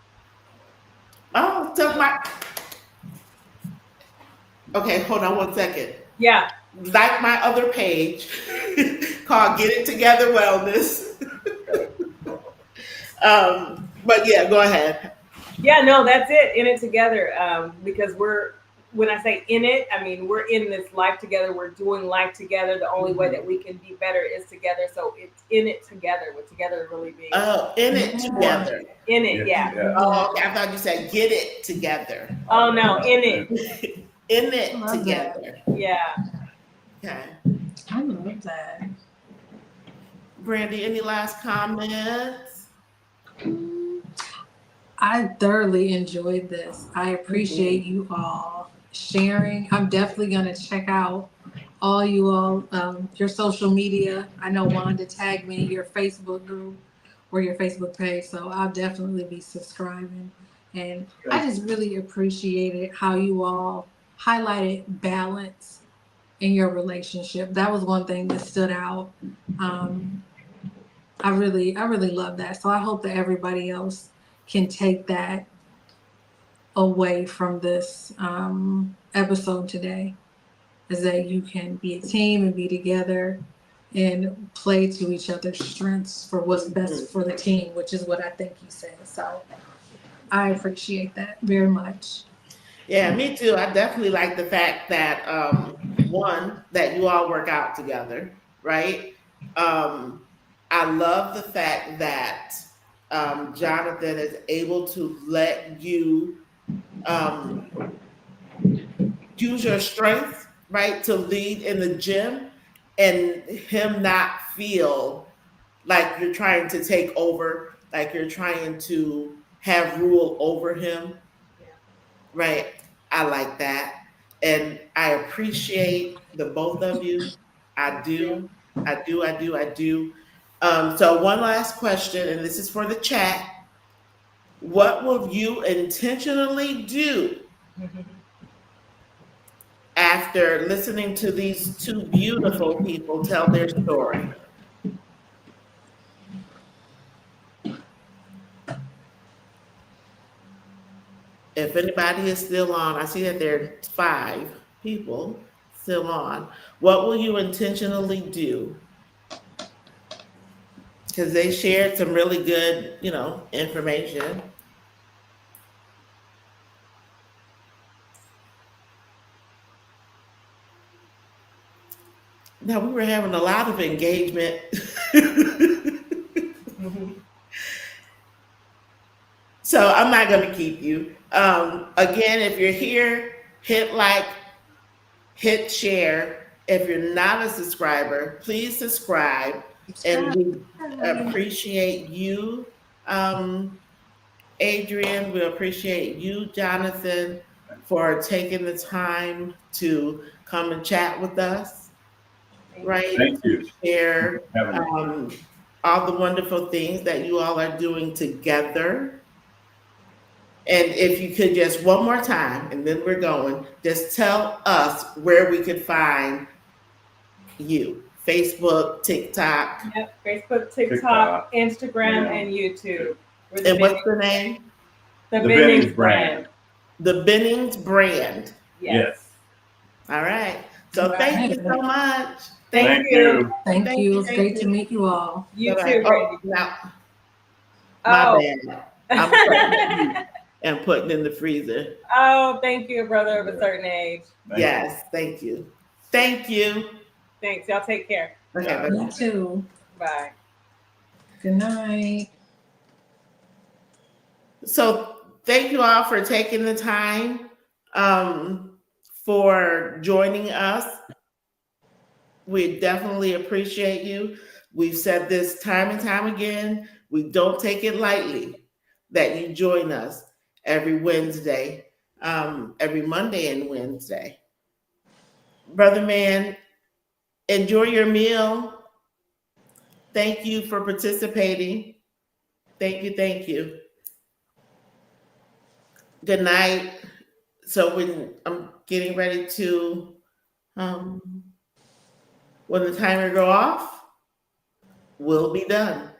Okay, hold on one second.
Yeah.
like my other page called Get It Together Wellness. But yeah, go ahead.
Yeah, no, that's it. In it together. Because when I say in it, I mean we're in this life together. We're doing life together. The only way that we can be better is together. So it's in it together. With together really being
Oh, in it together.
in it. Yeah.
Oh, okay. I thought you said get it together.
Oh no, in it.
In it
I love that.
together.
Yeah.
Okay.
I love that.
Brandy, any last comments?
I thoroughly enjoyed this. I appreciate you all sharing. I'm definitely going to check out all you all, your social media. I know Wanda tagged me in your Facebook group or your Facebook page, so I'll definitely be subscribing. And I just really appreciated how you all highlighted balance in your relationship. That was one thing that stood out. I really love that. So I hope that everybody else can take that away from this episode today, is that you can be a team and be together and play to each other's strengths for what's best for the team, which is what I think you said. So I appreciate that very much.
Yeah, me too. I definitely like the fact that one, that you all work out together, right? I love the fact that Jonathan is able to let you use your strength, right, to lead in the gym, and him not feel like you're trying to take over, like you're trying to have rule over him, right? I like that. And I appreciate the both of you. I do. So one last question, and this is for the chat. What will you intentionally do after listening to these two beautiful people tell their story? If anybody is still on, I see that there are 5 people still on. What will you intentionally do? Because they shared some really good, information. Now, we were having a lot of engagement. So I'm not going to keep you. Again, if you're here, hit like, hit share. If you're not a subscriber, please subscribe. And we appreciate you, Adrian. We appreciate you, Jonathan, for taking the time to come and chat with us. Right?
Thank you.
Share
Having me.
all the wonderful things that you all are doing together. And if you could just one more time, and then we're going, just tell us where we could find you. Facebook, TikTok.
Yep. Facebook, TikTok, Instagram, and YouTube.
And what's the name?
The Bennings brand.
The Bennings brand.
Yes.
All right. So thank you so much.
Thank you.
Thank you. It's great to meet you all.
You
Bye-bye.
too, Brandy.
Now,
Oh.
my bad. I'm putting it and putting in the freezer.
Oh, thank you, brother of a certain age.
Yes, thank you. Thank you.
Thanks. Y'all take care.
Okay,
Yeah.
bye-bye.
You too.
Bye.
Good night.
So thank you all for taking the time for joining us. We definitely appreciate you. We've said this time and time again. We don't take it lightly that you join us every Wednesday, every Monday and Wednesday. Brother man, enjoy your meal. Thank you for participating. Thank you. Good night. So when I'm getting ready to, when the timer go off, we'll be done.